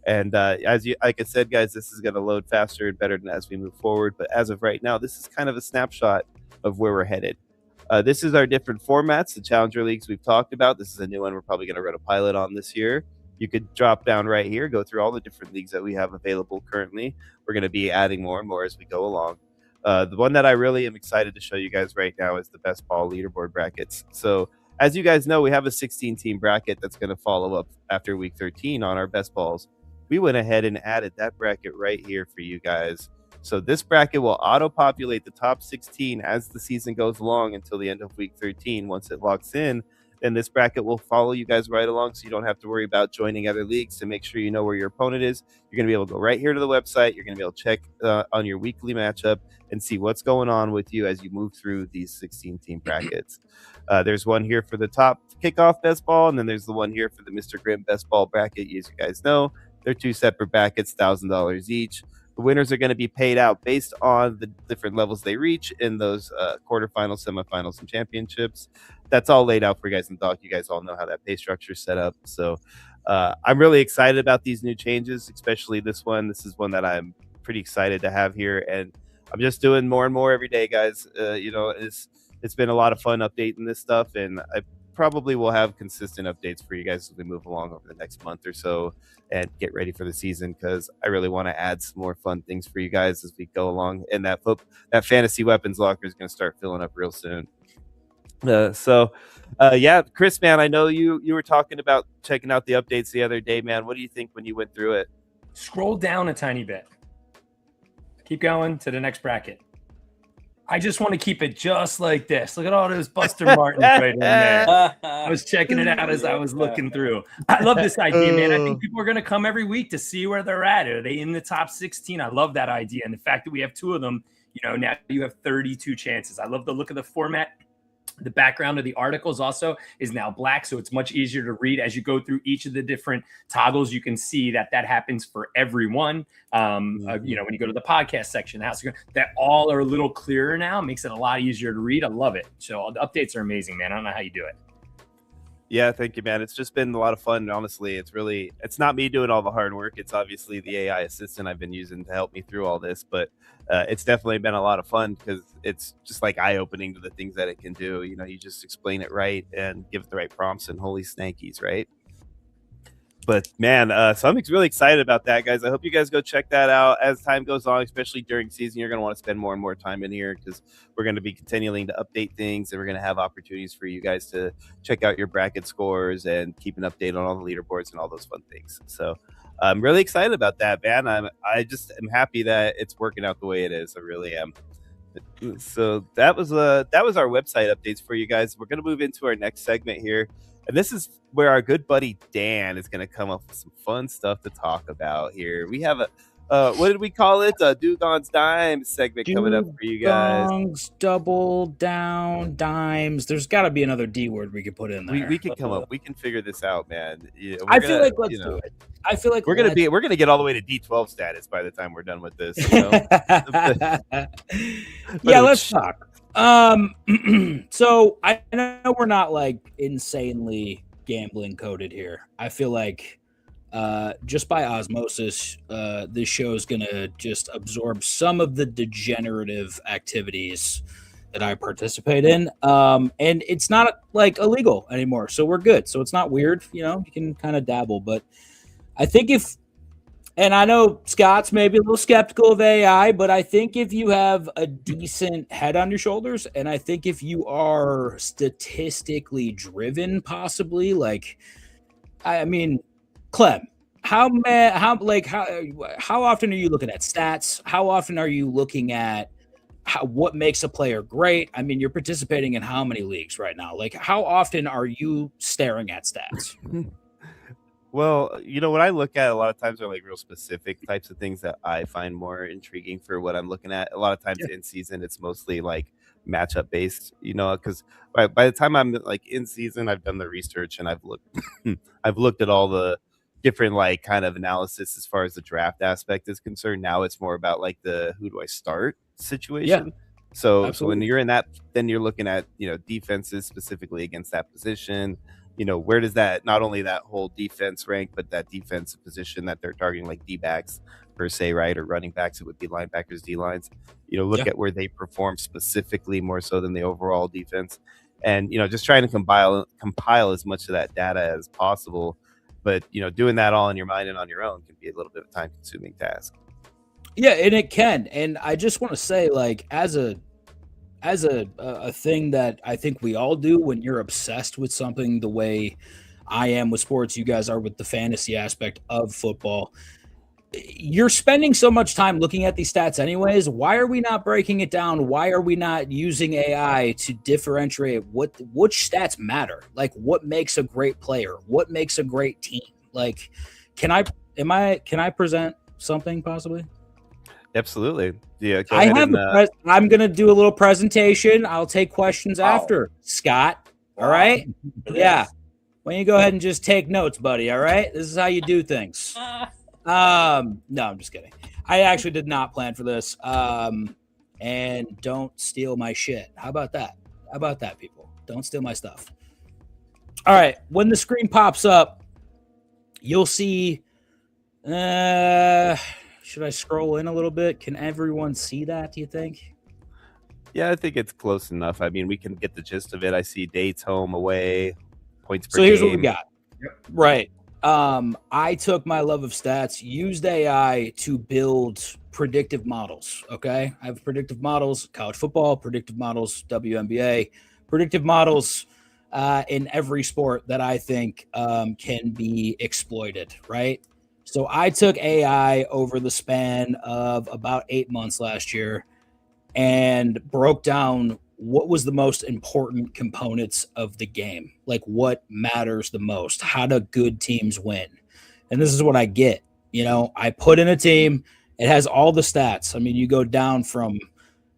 And like I said, guys, this is going to load faster and better as we move forward. But as of right now, this is kind of a snapshot of where we're headed. This is our different formats, the Challenger Leagues we've talked about. This is a new one we're probably going to run a pilot on this year. You could drop down right here, go through all the different leagues that we have available currently. We're going to be adding more and more as we go along. The one that I really am excited to show you guys right now is the best ball leaderboard brackets. So as you guys know, we have a 16-team bracket that's going to follow up after week 13 on our best balls we went ahead and added that bracket right here for you guys. So this bracket will auto-populate the top 16 as the season goes along until the end of week 13. Once it locks in, then this bracket will follow you guys right along, so you don't have to worry about joining other leagues to make sure you know where your opponent is. You're going to be able to go right here to the website. You're going to be able to check on your weekly matchup and see what's going on with you as you move through these 16-team brackets. There's one here for the top kickoff best ball, and then there's the one here for the Mr. Grimm best ball bracket. As you guys know, they're two separate brackets, $1,000 each. The winners are going to be paid out based on the different levels they reach in those quarterfinals, semifinals, and championships. That's all laid out for you guys in the doc. You guys all know how that pay structure is set up. So I'm really excited about these new changes, especially this one. This is one that I'm pretty excited to have here, and I'm just doing more and more every day, guys. It's been a lot of fun updating this stuff, and I probably will have consistent updates for you guys as we move along over the next month or so and get ready for the season, because I really want to add some more fun things for you guys as we go along. And that fantasy weapons locker is going to start filling up real soon. Yeah, Chris, man, I know you were talking about checking out the updates the other day, man. What do you think when you went through it? Scroll down a tiny bit. Keep going to the next bracket. I just want to keep it just like this. Look at all those Buster Martins right in there. I was checking it out as I was looking through. I love this idea, man. I think people are going to come every week to see where they're at. Are they in the top 16? I love that idea. And the fact that we have two of them, now you have 32 chances. I love the look of the format. The background of the articles also is now black, so it's much easier to read as you go through each of the different toggles. You can see that happens for everyone. When you go to the podcast section, that all are a little clearer now. It makes it a lot easier to read. I love it. So the updates are amazing, man. I don't know how you do it. Yeah, thank you, man. It's just been a lot of fun. Honestly, it's not me doing all the hard work. It's obviously the AI assistant I've been using to help me through all this, but it's definitely been a lot of fun because it's just like eye-opening to the things that it can do. You just explain it right and give it the right prompts, and holy snankies, right? But man, so I'm really excited about that, guys. I hope you guys go check that out as time goes on, especially during season. You're going to want to spend more and more time in here because we're going to be continuing to update things, and we're going to have opportunities for you guys to check out your bracket scores and keep an update on all the leaderboards and all those fun things. So I'm really excited about that, man. I just am happy that it's working out the way it is. I really am. So that was our website updates for you guys. We're going to move into our next segment here. And this is where our good buddy Dan is going to come up with some fun stuff to talk about here. We have what did we call it? Dugon's Dimes segment coming up for you guys. Dugon's Double Down Dimes. There's got to be another D word we could put in there. We can come up. We can figure this out, man. I feel like let's do it. I feel like we're gonna get all the way to D12 status by the time we're done with this. Yeah, let's talk. So I know we're not like insanely gambling coded here. I feel like just by osmosis, this show is gonna just absorb some of the degenerative activities that I participate in. And it's not like illegal anymore, so we're good. So it's not weird, you can kind of dabble. But I think and I know Scott's maybe a little skeptical of AI, but I think if you have a decent head on your shoulders, and I think if you are statistically driven, possibly, Clem, how often are you looking at stats? How often are you looking at what makes a player great? I mean, you're participating in how many leagues right now? How often are you staring at stats? Well, what I look at a lot of times are real specific types of things that I find more intriguing for what I'm looking at. A lot of times in season, it's mostly matchup based, because by the time I'm in season, I've done the research and I've looked at all the different kind of analysis as far as the draft aspect is concerned. Now it's more about the who do I start situation. Yeah, so when you're in that, then you're looking at defenses specifically against that position. Where does that, not only that whole defense rank, but that defensive position that they're targeting, like D-backs per se, right? Or running backs, it would be linebackers, D-lines. Look at where they perform specifically more so than the overall defense. And, just trying to compile as much of that data as possible. But, doing that all in your mind and on your own can be a little bit of a time-consuming task. Yeah, and it can. And I just want to say, as a thing that I think we all do when you're obsessed with something the way I am with sports, you guys are with the fantasy aspect of football. you're spending so much time looking at these stats anyways. Why are we not breaking it down? Why are we not using AI to differentiate which stats matter? Like, what makes a great player? What makes a great team? Like, can I present something possibly? Absolutely. Yeah. Go I ahead have and, I'm going to do a little presentation. I'll take questions after. Scott. All right? Yeah. Why don't you go ahead and just take notes, buddy? All right? This is how you do things. No, I'm just kidding. I actually did not plan for this. And don't steal my shit. How about that? How about that, people? Don't steal my stuff. All right. When the screen pops up, you'll see. Should I scroll in a little bit? Can everyone see that, do you think? yeah, I think it's close enough. I mean, we can get the gist of it. I see dates, home, away, points per So here's game. what we got. Right. I took my love of stats, used AI to build predictive models. Okay. I have predictive models, college football, predictive models, WNBA, predictive models in every sport that I think can be exploited. Right. So I took AI over the span of about 8 months last year and broke down what was the most important components of the game, like what matters the most, how do good teams win. And this is what I get. I put in a team, it has all the stats. I mean, you go down from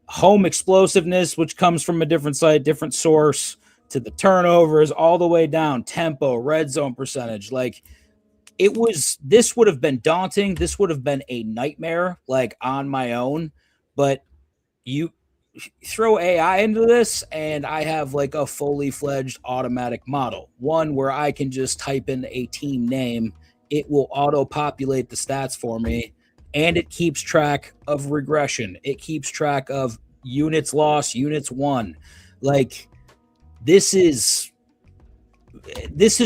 home explosiveness, which comes from a different site, different source, to the turnovers, all the way down tempo, red zone percentage. Like, this would have been daunting. This would have been a nightmare, like on my own. But you throw AI into this, and I have like a fully fledged automatic model, one where I can just type in a team name. It will auto populate the stats for me, and it keeps track of regression. It keeps track of units lost, units won. Like, this is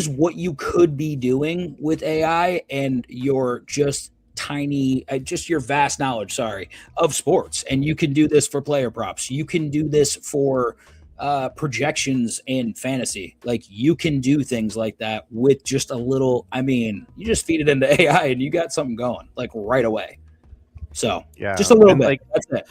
what you could be doing with AI and your just your vast knowledge, of sports. And you can do this for player props. You can do this for projections in fantasy. Like, you can do things like that with just a little, you just feed it into AI and you got something going like right away. So Yeah. just a little bit. Like, that's it.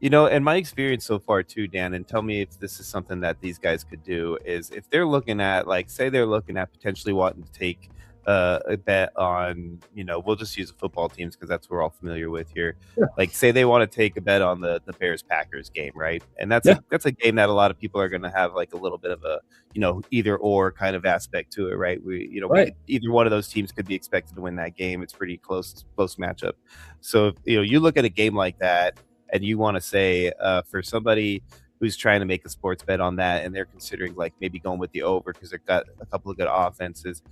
in my experience so far too, Dan, and tell me if this is something that these guys could do, is if they're looking at, like, say they're looking at potentially wanting to take a bet on, we'll just use the football teams because that's what we're all familiar with here. Yeah. Like, say they want to take a bet on the Bears-Packers game, right? And that's a game that a lot of people are going to have like a little bit of a, either or kind of aspect to it, right? Either one of those teams could be expected to win that game. It's pretty close matchup. So if, you look at a game like that, and you want to say for somebody who's trying to make a sports bet on that, and they're considering like maybe going with the over because they've got a couple of good offenses,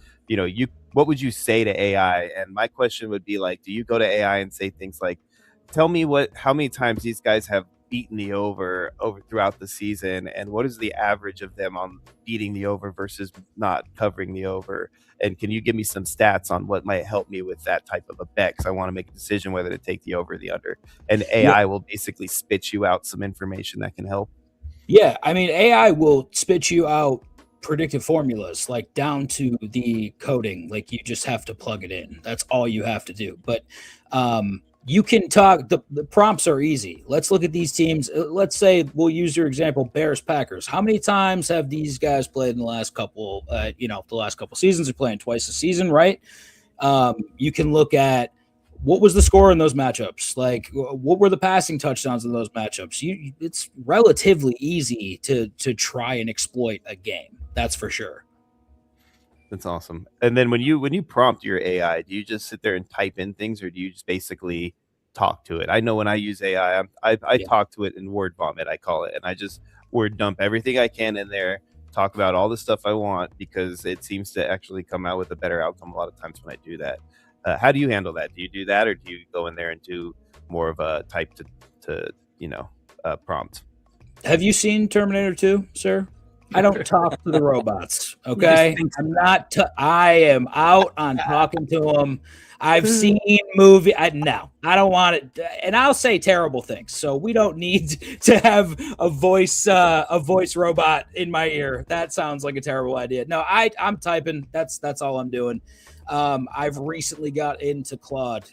what would you say to AI? And my question would be like, do you go to AI and say things like, tell me how many times these guys have beaten the over throughout the season, and what is the average of them on beating the over versus not covering the over? And can you give me some stats on what might help me with that type of a bet? Because I want to make a decision whether to take the over or the under. And AI will basically spit you out some information that can help. Yeah, AI will spit you out predictive formulas, like down to the coding. Like, you just have to plug it in. That's all you have to do. But you can talk. The prompts are easy. Let's look at these teams. Let's say we'll use your example, Bears Packers. How many times have these guys played in the last couple? The last couple seasons, they're playing twice a season, right? You can look at what was the score in those matchups. Like, what were the passing touchdowns in those matchups? It's relatively easy to try and exploit a game. That's for sure. That's awesome. And then when you prompt your AI, do you just sit there and type in things, or do you just basically talk to it? I know when I use AI, I talk to it in word vomit, I call it, and I just word dump everything I can in there, talk about all the stuff I want, because it seems to actually come out with a better outcome a lot of times when I do that. How do you handle that? Do you do that, or do you go in there and do more of a type to prompt? Have you seen Terminator 2, sir? I don't talk to the robots. Okay, I am out on talking to them. I've seen movie. I don't want it, and I'll say terrible things. So we don't need to have a voice robot in my ear. That sounds like a terrible idea. No, I'm typing. That's all I'm doing. I've recently got into Claude,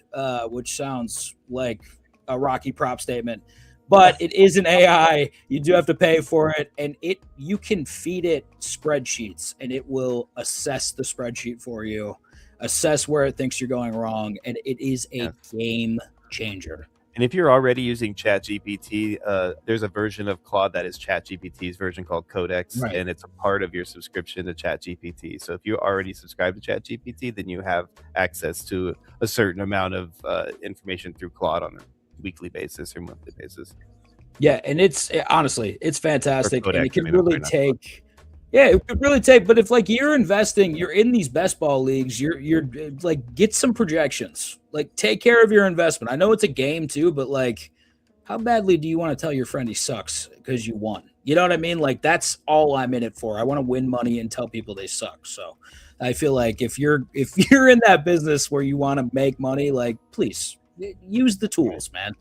which sounds like a Rocky prop statement, but it is an AI. You do have to pay for it, and you can feed it spreadsheets, and it will assess the spreadsheet for you, assess where it thinks you're going wrong, and it is a game changer. And if you're already using ChatGPT, there's a version of Claude that is ChatGPT's version called Codex, Right. and it's a part of your subscription to ChatGPT. So if you already subscribe to ChatGPT, then you have access to a certain amount of information through Claude on a weekly basis or monthly basis. Yeah, and honestly, it's fantastic, Codex, and it can I mean, really take. Yeah, it could really take. But if like you're investing, you're in these best ball leagues, you're like get some projections. Like take care of your investment. I know it's a game too, but like, how badly do you want to tell your friend he sucks because you won? You know what I mean? Like that's all I'm in it for. I want to win money and tell people they suck. So I feel like if you're in that business where you want to make money, like please use the tools, man.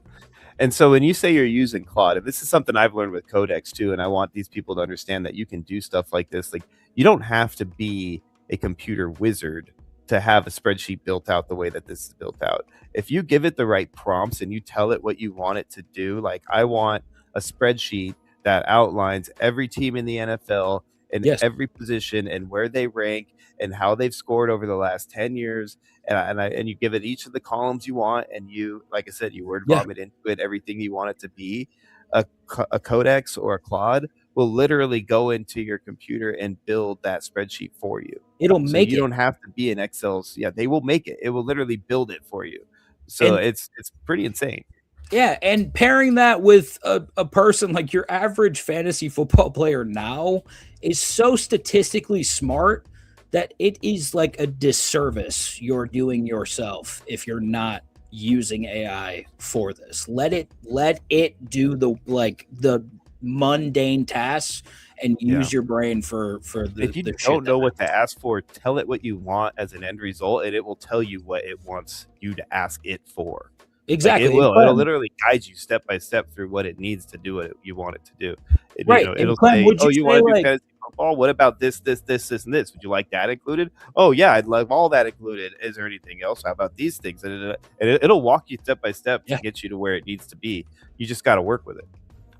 And so when you say you're using Claude, and this is something I've learned with Codex too, and I want these people to understand that you can do stuff like this. Like you don't have to be a computer wizard to have a spreadsheet built out the way that this is built out. If you give it the right prompts and you tell it what you want it to do, like I want a spreadsheet that outlines every team in the NFL and every position and where they rank and how they've scored over the last 10 years. And you give it each of the columns you want, and you, like I said, you word vomit into it everything you want it to be. A Codex or a Claude will literally go into your computer and build that spreadsheet for you. It'll make it. You don't have to be in Excel's. Yeah, they will make it. It will literally build it for you. So it's pretty insane. Yeah, and pairing that with a person like your average fantasy football player now is so statistically smart that it is like a disservice you're doing yourself if you're not using AI for this. Let it do the mundane tasks and use your brain for the. If you don't know what to ask for, tell it what you want as an end result, and it will tell you what it wants you to ask it for. Exactly. Like it'll literally guide you step by step through what it needs to do, what you want it to do. And, right. It'll say, oh, you want to do fantasy football? What about this, and this? Would you like that included? Oh, yeah, I'd love all that included. Is there anything else? How about these things? And it'll walk you step by step to get you to where it needs to be. You just got to work with it.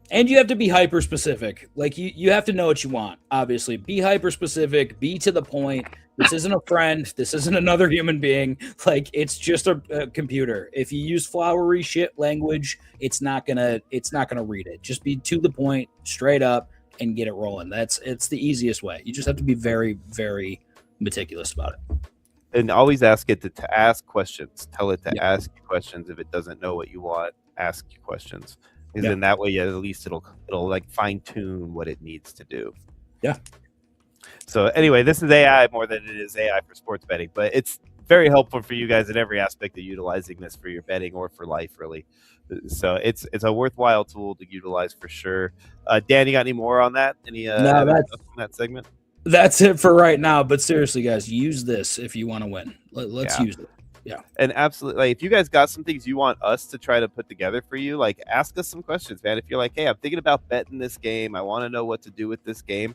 And you have to be hyper specific. Like you have to know what you want. Obviously, be hyper specific. Be to the point. This isn't a friend. This isn't another human being. Like it's just a computer. If you use flowery shit language, it's not gonna read it. Just be to the point, straight up, and get it rolling. It's the easiest way. You just have to be very, very meticulous about it. And always ask it to ask questions. Tell it to ask you questions. If it doesn't know what you want, ask you questions. Because in that way, at least it'll like fine tune what it needs to do. Yeah. So anyway, this is AI more than it is AI for sports betting, but it's very helpful for you guys in every aspect of utilizing this for your betting or for life, really. So it's a worthwhile tool to utilize for sure. Dan, you got any more on that? Any on that segment? That's it for right now. But seriously, guys, use this if you want to win. Let's use it. Yeah. And absolutely, like, if you guys got some things you want us to try to put together for you, like ask us some questions, man. If you're like, hey, I'm thinking about betting this game, I want to know what to do with this game.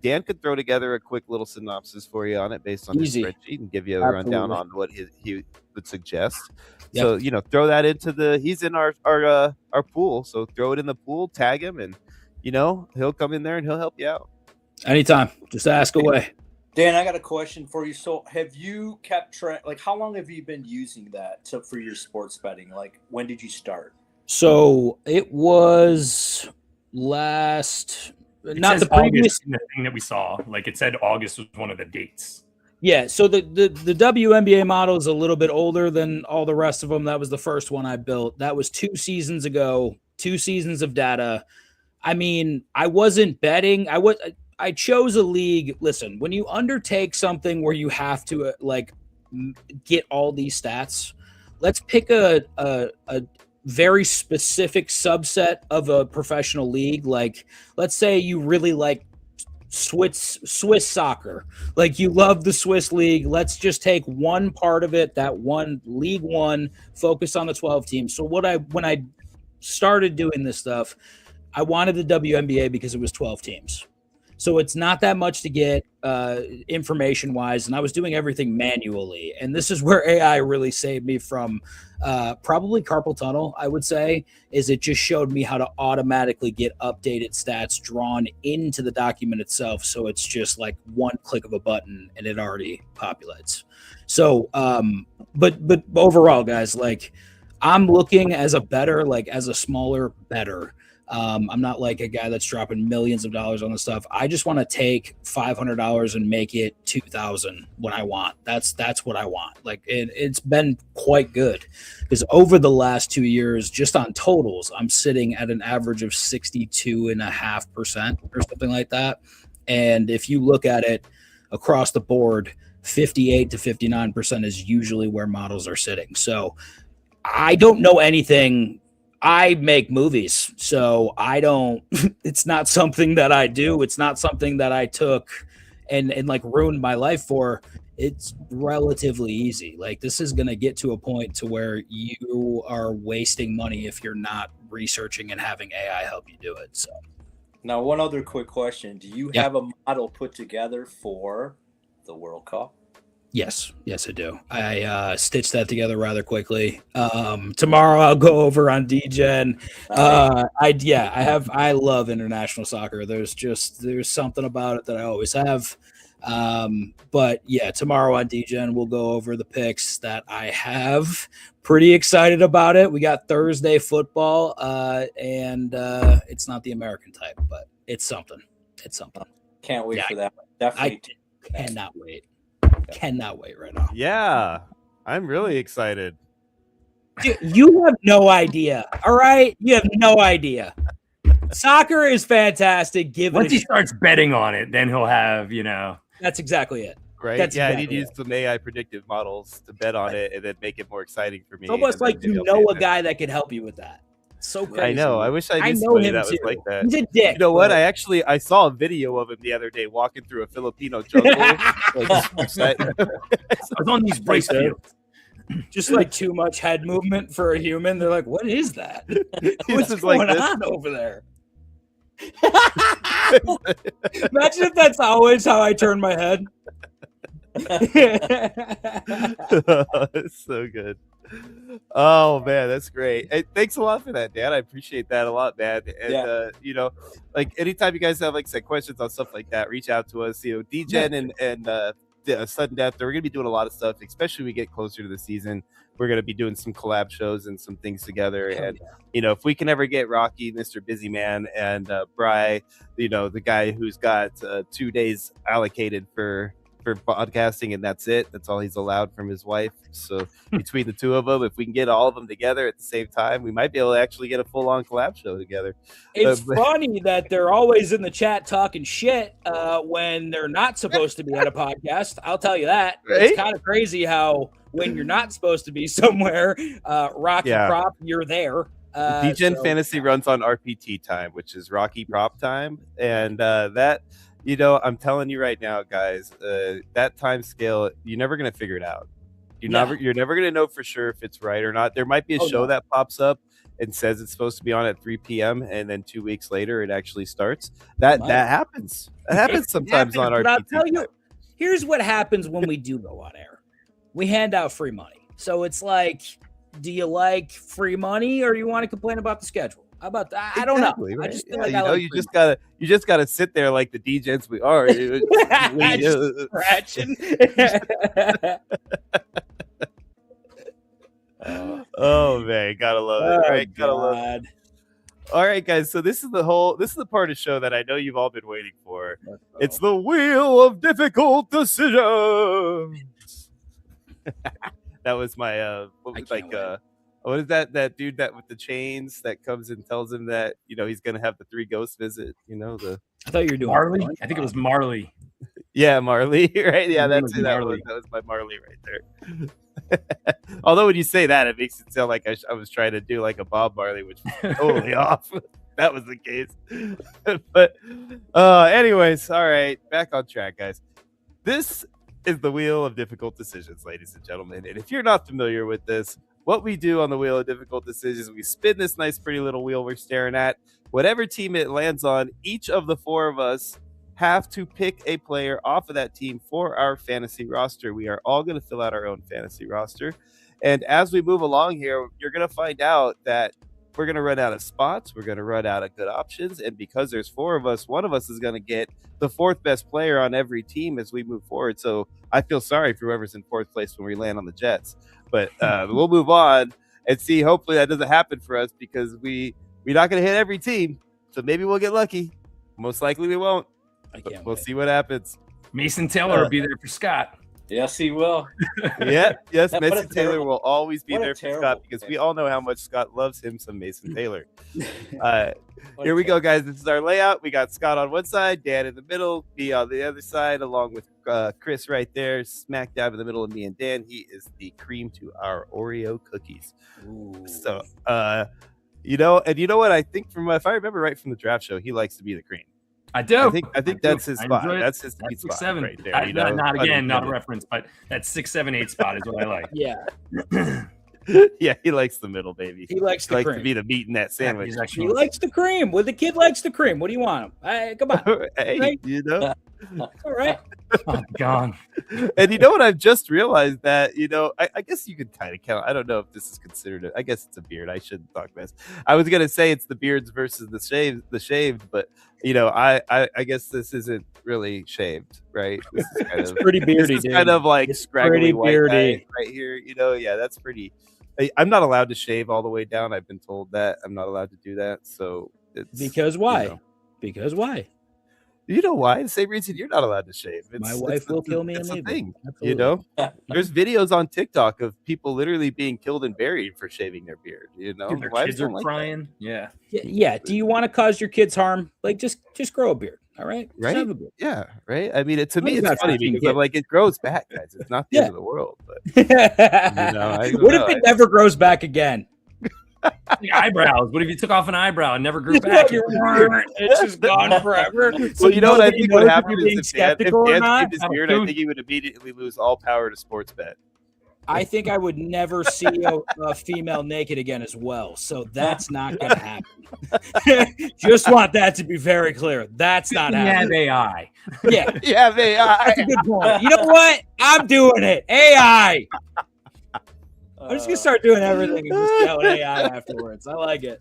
Dan could throw together a quick little synopsis for you on it based on his spreadsheet and give you a rundown on what he would suggest. Yep. So, throw that into he's in our pool. So throw it in the pool, tag him, and, he'll come in there and he'll help you out. Anytime. Just ask away. Dan, I got a question for you. So have you kept track, like how long have you been using that for your sports betting? Like when did you start? So it was not the previous thing that we saw. Like it said August was one of the dates. Yeah, so the WNBA model is a little bit older than all the rest of them. That was the first one I built. That was 2 seasons ago, 2 seasons of data. I mean, I wasn't betting. I chose a league. Listen, when you undertake something where you have to get all these stats, let's pick a very specific subset of a professional league. Like, let's say you really like Swiss soccer. Like you love the Swiss league. Let's just take one part of it, that one League One, focus on the 12 teams. So when I started doing this stuff, I wanted the WNBA because it was 12 teams. So it's not that much to get information wise. And I was doing everything manually. And this is where AI really saved me from probably carpal tunnel, I would say, is it just showed me how to automatically get updated stats drawn into the document itself. So it's just like one click of a button and it already populates. So, but overall, guys, like I'm looking as a better, like as a smaller, better. I'm not like a guy that's dropping millions of dollars on the stuff. I just want to take $500 and make it 2,000 when I want. That's what I want. Like it's been quite good because over the last 2 years, just on totals, I'm sitting at an average of 62.5% or something like that. And if you look at it across the board, 58 to 59% is usually where models are sitting. So I don't know anything. I make movies, so I don't, it's not something that I do. It's not something that I took and like ruined my life for. It's relatively easy. Like this is going to get to a point to where you are wasting money if you're not researching and having AI help you do it. So now one other quick question. Do you have a model put together for the World Cup? Yes, I do. I stitched that together rather quickly. Tomorrow I'll go over on DGen. I love international soccer. There's something about it that I always have. But yeah, tomorrow on DGen we'll go over the picks that I have. Pretty excited about it. We got Thursday football, and it's not the American type, but it's something. Can't wait for that. Definitely. I cannot wait. Cannot wait right now. Yeah, I'm really excited. Dude, you have no idea. All right, you have no idea. Soccer is fantastic. Once he starts betting on it, then he'll have, That's exactly it. Right? That's I exactly need to use some AI predictive models to bet on it and then make it more exciting for me. It's almost like you know a guy that could help you with that. So crazy. I know. I wish I knew know somebody him that too. was like that. He's a dick. You know what? I saw a video of him the other day walking through a Filipino jungle. I was on these rice fields. Just like too much head movement for a human. They're like, what is that? What's just going like this. on over there? Imagine if that's always how I turn my head. It's so good. Oh man, that's great. Hey, thanks a lot for that, Dan. I appreciate that a lot, man. And like anytime you guys have like questions on stuff like that, reach out to us. DGen and Sudden Death, we're gonna be doing a lot of stuff, especially when we get closer to the season. We're gonna be doing some collab shows and some things together. And if we can ever get Rocky, Mr. Busy Man, and Bry, the guy who's got 2 days allocated for podcasting, and that's it. That's all he's allowed from his wife. So between the two of them, if we can get all of them together at the same time, we might be able to actually get a full-on collab show together. It's funny that they're always in the chat talking shit when they're not supposed to be at a podcast. I'll tell you that. Right? It's kind of crazy how when you're not supposed to be somewhere, Rocky Prop, you're there. DGen Fantasy runs on RPT time, which is Rocky Prop time, and that. I'm telling you right now, guys, that time scale, you're never going to figure it out. You're never going to know for sure if it's right or not. There might be a show that pops up and says it's supposed to be on at 3 p.m. and then 2 weeks later it actually starts. That happens. That happens sometimes on RPT. I'll tell you, here's what happens when we do go on air. We hand out free money. So it's like, do you like free money or do you want to complain about the schedule? How about that? I don't know. Right. I just feel like you just gotta sit there like the DGens we are. Just scratching. Oh man, gotta love it. Right, gotta love it. All right, guys. So this is the part of the show that I know you've all been waiting for. It's the Wheel of Difficult Decisions. That was my what is that dude that with the chains that comes and tells him that he's gonna have the 3 ghosts visit? I thought you were doing Marley. I think it was Marley. Yeah, Marley. Right? Yeah, that's it. That was my Marley right there. Although when you say that, it makes it sound like I was trying to do like a Bob Marley, which was totally off. That was the case. But anyways, all right, back on track, guys. This is the Wheel of Difficult Decisions, ladies and gentlemen. And if you're not familiar with this, what we do on the Wheel of Difficult Decisions, we spin this nice, pretty little wheel we're staring at. Whatever team it lands on, each of the 4 of us have to pick a player off of that team for our fantasy roster. We are all going to fill out our own fantasy roster. And as we move along here, you're going to find out that we're going to run out of spots. We're going to run out of good options. And because there's 4 of us, one of us is going to get the 4th best player on every team as we move forward. So I feel sorry for whoever's in 4th place when we land on the Jets. But we'll move on and see. Hopefully that doesn't happen for us because we're not going to hit every team. So maybe we'll get lucky. Most likely we won't. We'll see what happens. Mason Taylor will be there for Scott. Yes, he will. Yes, What a Mason Taylor terrible- will always be what a there for terrible Scott because pick. we all know how much Scott loves him some Mason Taylor. What Here a we go, guys. This is our layout. We got Scott on one side, Dan in the middle, me on the other side, along with Chris right there, smack dab in the middle of me and Dan. He is the cream to our Oreo cookies. So, you know what? I think if I remember right from the draft show, he likes to be the cream. I do. I think that's his I spot. enjoy it. That's his sweet That's spot 6'7". right there. Not a Unintended. reference, but that 6, 7, 8 spot is what I like. Yeah, Yeah, he likes the middle, baby. he likes He the likes to cream. be the meat in that sandwich. He's He actually likes the cream. Well, the kid likes the cream. What do you want him? Come on. Hey, Right. you know. All right. gone. And you know what? I've just realized that, I guess you could kind of count. I don't know if this is considered I guess it's a beard. I shouldn't talk this. I was gonna say it's the beards versus the shaved, but I guess this isn't really shaved, right? This is kind It's of pretty beardy, this is dude. kind of like It's scraggly pretty white beardy. guy right here. Yeah, that's pretty. I'm not allowed to shave all the way down. I've been told that I'm not allowed to do that. So it's Because why? You know, Because why? you know why? The same reason you're not allowed to shave. My wife will kill me and it's a leave me. thing. Absolutely. There's videos on TikTok of people literally being killed and buried for shaving their beard. Dude, their Wives kids are don't like that. crying. Yeah. Yeah. Do you want to cause your kids harm? Like, just grow a beard. All right. Just Right? have a beard. Yeah, right. I mean, to me, What it's about funny 15 because I'm kids? like, it grows back, guys. It's not the end of the world, but what I don't know. if it never grows back again? Like eyebrows. What if you took off an eyebrow and never grew back? It's just gone forever. Well, you know what I nobody think knows would if happen you're being is if Dan skeptical or not. shaved his beard, I think he would immediately lose all power to sports bet. I think I would never see a female naked again as well. So that's not going to happen. Just want that to be very clear. That's not Yeah, happening. AI. Yeah, Yeah, they are. that's a good point. You know what? I'm doing it. AI. I'm just going to start doing everything and just yell at AI afterwards. I like it.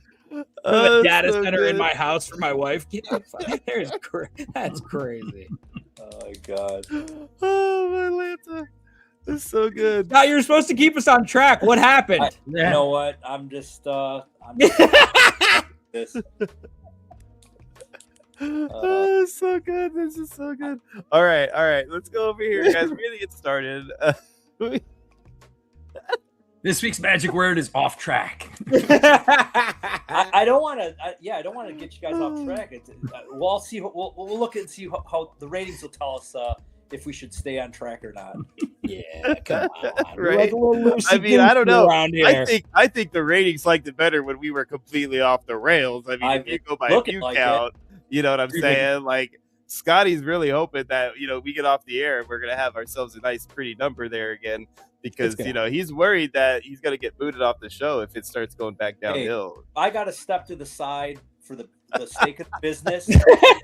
Oh, A data so center in good. my house for my wife. Get the fuck. That's crazy. Oh my god. Oh, my Lanta. That's so good. Now you're supposed to keep us on track. What happened? You know what? I'm just this. Oh, so good. This is so good. All right. Let's go over here, guys. We're gonna get started. This week's magic word is off track. I don't want to. I don't want to get you guys off track. We'll see. We'll look and see how the ratings will tell us if we should stay on track or not. Yeah, come on. Right. Like a little I mean, I don't know. around here. I think the ratings liked it better when we were completely off the rails. I mean, if you go by looking view like count, you know what I'm Dude, saying? Like Scotty's really hoping that we get off the air and we're gonna have ourselves a nice, pretty number there again. Because he's worried that he's gonna get booted off the show if it starts going back downhill. I got to step to the side for the sake of the business.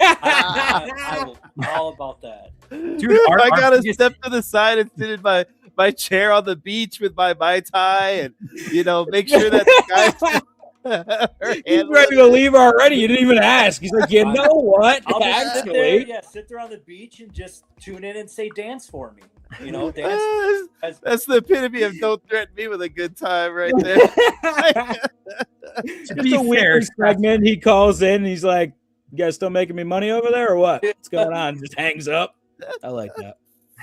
I will all about that. Dude, I gotta biggest- step to the side and sit in my chair on the beach with my Mai Tai and make sure that the guys He's ready to leave already. You didn't even ask. He's like, you know what? I'll just sit there, Actually, sit there on the beach and just tune in and say dance for me. Dance. That's the epitome of don't threaten me with a good time right there. To it's be a fair, weird segment. He calls in and he's like, you guys still making me money over there or what? What's going on? Just hangs up. I like that.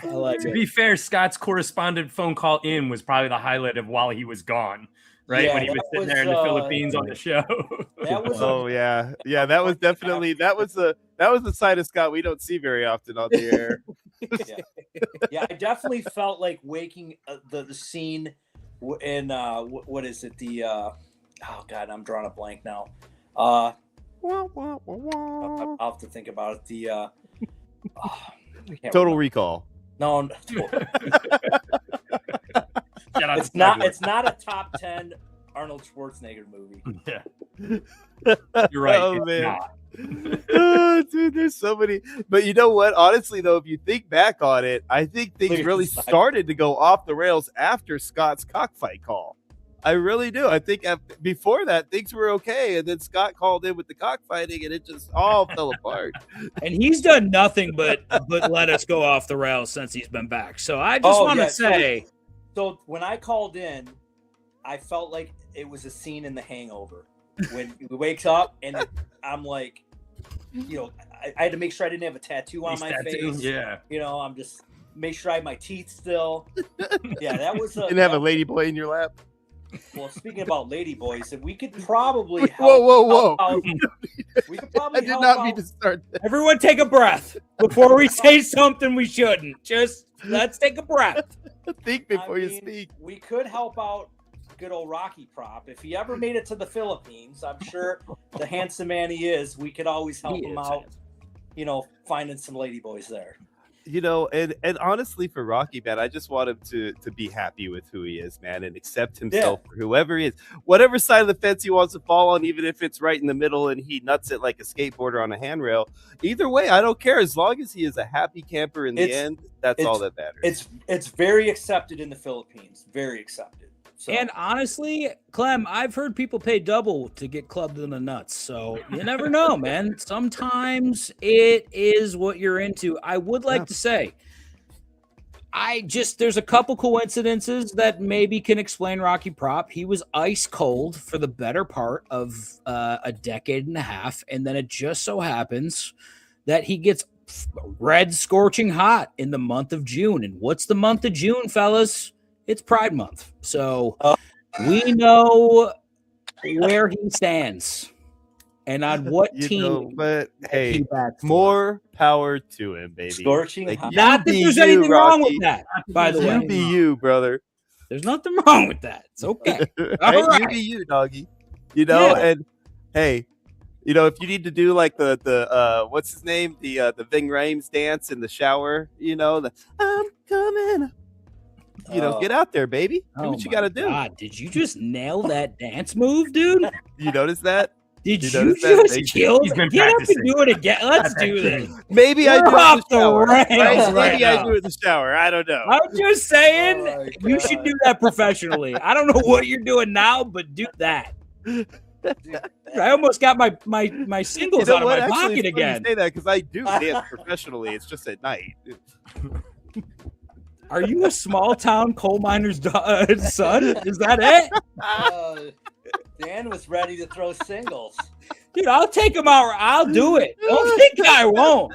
I like to it. be fair, Scott's correspondent phone call in was probably the highlight of while he was gone, right? Yeah, when he was that sitting there in was, the Philippines on the show. That was Oh yeah. That was definitely that was the side of Scott we don't see very often on the air. I definitely felt like waking the scene in what is it, the oh god, I'm drawing a blank now. I'll have to think about it. The I can't Total remember. Recall. No, Shout out it's to not. Douglas. It's not a top 10 Arnold Schwarzenegger movie. Yeah. You're right. Oh, it's man. not. Oh, dude, there's so many. But you know what? Honestly, though, if you think back on it, I think things really started to go off the rails after Scott's cockfight call. I really do. I think before that, things were okay. And then Scott called in with the cockfighting, and it just all fell apart. And he's done nothing but let us go off the rails since he's been back. So I just want to say. So when I called in, I felt like it was a scene in The Hangover. When he wakes up and I'm like, you know, I had to make sure I didn't have a tattoo on my face. Yeah. You know, I'm just make sure I have my teeth still. Yeah, that was Didn't have a lady boy in your lap. Well, speaking about lady boys, if we could probably whoa. We could probably I did not mean to start that. Everyone take a breath before we say something we shouldn't. Just let's take a breath. Think before you speak. We could help out good old Rocky Prop. If he ever made it to the Philippines, I'm sure the handsome man he is, we could always help him out, you know, finding some ladyboys there. You know, and honestly for Rocky, man, I just want him to be happy with who he is, man, and accept himself for whoever he is. Whatever side of the fence he wants to fall on, even if it's right in the middle and he nuts it like a skateboarder on a handrail. Either way, I don't care. As long as he is a happy camper in the end, that's all that matters. It's very accepted in the Philippines. Very accepted. So. And honestly, Clem, I've heard people pay double to get clubbed in the nuts. So you never know, man. Sometimes it is what you're into. I would like to say, there's a couple coincidences that maybe can explain Rocky Prop. He was ice cold for the better part of a decade and a half. And then it just so happens that he gets red scorching hot in the month of June. And what's the month of June, fellas? It's Pride Month, so we know where he stands and on what team. Know, but hey, more power to him, baby. Scorching like, hot. Not that there's anything wrong with that, by the way. You be you, brother. There's nothing wrong with that. It's okay. All right. You be you, doggy. You know, and hey, you know, if you need to do like the what's his name, the Ving Rhames dance in the shower, you know, the I'm coming. You know, get out there, baby. Do what you got to do. God, did you just nail that dance move, dude? You notice that? Did you just kill? He's been Get up practicing. and do it again. Let's do this. Maybe I do it in the shower. Maybe I now. do it in the shower. I don't know. I'm just saying, you should do that professionally. I don't know what you're doing now, but do that. I almost got my singles out of my pocket again. You say that because I do dance professionally. It's just at night. Are you a small town coal miner's son? Is that it? Dan was ready to throw singles. Dude, I'll take him out. I'll do it. Don't think I won't.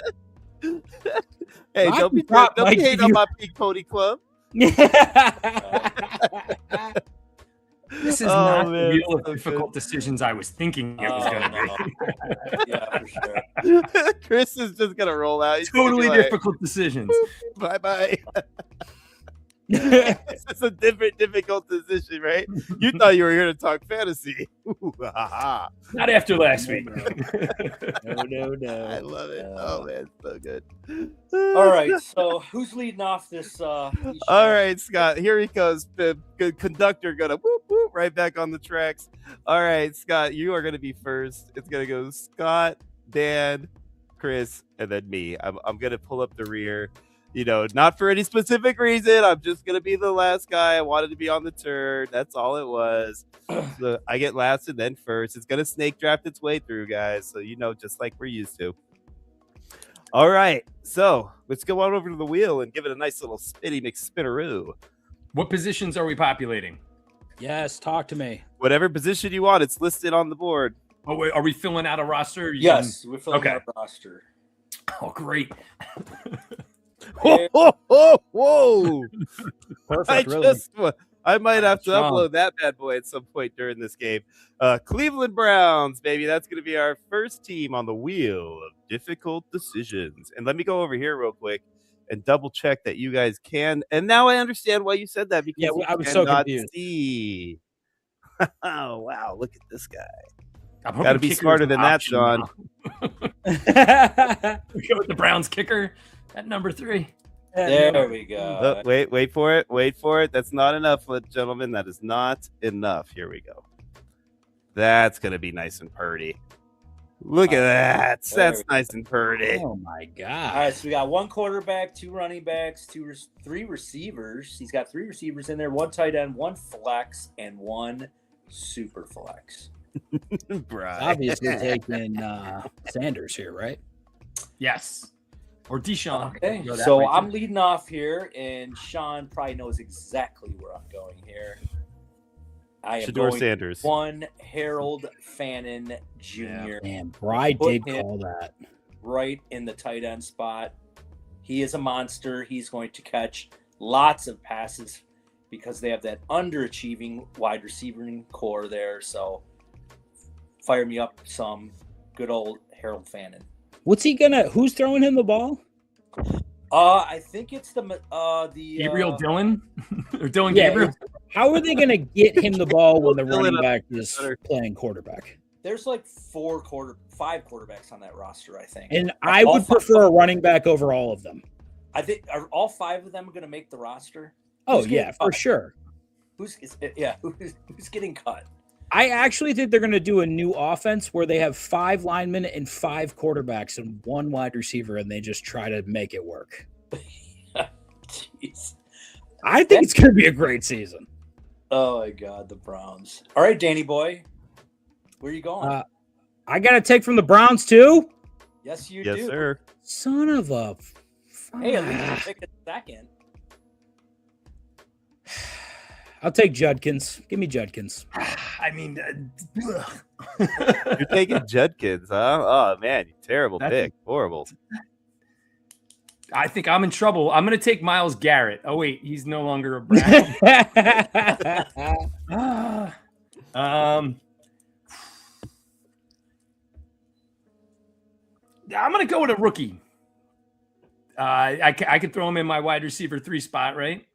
Hey, don't be hating on my Pink Pony Club. This is not the real difficult decisions I was thinking it was going to be. Yeah, for sure. Chris is just going to roll out. He's totally difficult decisions. Bye-bye. This is a difficult decision, right? You thought you were here to talk fantasy. Not after last week. No. I love it. Oh, man, so good. All right, so who's leading off this? All right, Scott, here he goes. The conductor gonna whoop, whoop, right back on the tracks. All right, Scott, you are gonna be first. It's gonna go Scott, Dan, Chris, and then me. I'm gonna pull up the rear. You know, not for any specific reason. I'm just going to be the last guy. I wanted to be on the turn. That's all it was. So I get last and then first. It's going to snake draft its way through, guys. So, you know, just like we're used to. All right. So let's go on over to the wheel and give it a nice little spinny McSpinneroo. What positions are we populating? Yes, talk to me. Whatever position you want. It's listed on the board. Oh, wait, are we filling out a roster? Yes, we're filling out a roster. Oh, great. Whoa. Perfect, I might have to upload that bad boy at some point during this game. Cleveland Browns, baby. That's going to be our first team on the wheel of difficult decisions. And let me go over here real quick and double check that you guys can. And now I understand why you said that, because I was so confused. See. Oh, wow. Look at this guy. Got to be smarter than that, Sean. We go with the Browns kicker at number 3. There we go. Wait for it. Wait for it. That's not enough, gentlemen. That is not enough. Here we go. That's going to be nice and purty. Look at that. There That's we nice and pretty. Oh my All god! right, so we got 1 quarterback, 2 running backs, 3 receivers. He's got 3 receivers in there, 1 tight end, 1 flex, and 1 super flex. Right. Obviously taking Sanders here, right? Yes. Or Deshaun. Okay, Go that so way, too. I'm leading off here, and Sean probably knows exactly where I'm going here. I am Shador going Sanders. 1 Harold Fannin Jr. Man, Bry Put did him- call that. right in the tight end spot. He is a monster. He's going to catch lots of passes because they have that underachieving wide receiving core there. So fire me up some good old Harold Fannin. Who's throwing him the ball? I think it's the Gabriel Dillon or Dylan Yeah, Gabriel. How are they gonna get him the ball when the Fill it running up back is better. playing quarterback? There's like 5 quarterbacks on that roster, I think. And I All would 5 prefer a running back over all of them. I think are all 5 of them going to make the roster? Oh Who's getting yeah, for cut? sure. Who's getting cut? I actually think they're going to do a new offense where they have 5 linemen and 5 quarterbacks and 1 wide receiver, and they just try to make it work. Jeez. I think it's going to be a great season. Oh my God, the Browns. All right, Danny boy, where are you going? I got to take from the Browns too. yes, you Yes, do. sir. Son of a. Hey, at least you pick a second. I'll take Judkins. Give me Judkins. I mean, You're taking Judkins, huh? Oh, man. Terrible That's- pick. Horrible. I think I'm in trouble. I'm going to take Myles Garrett. Oh, wait. He's no longer a Brown. I'm going to go with a rookie. I could throw him in my wide receiver 3 spot, right?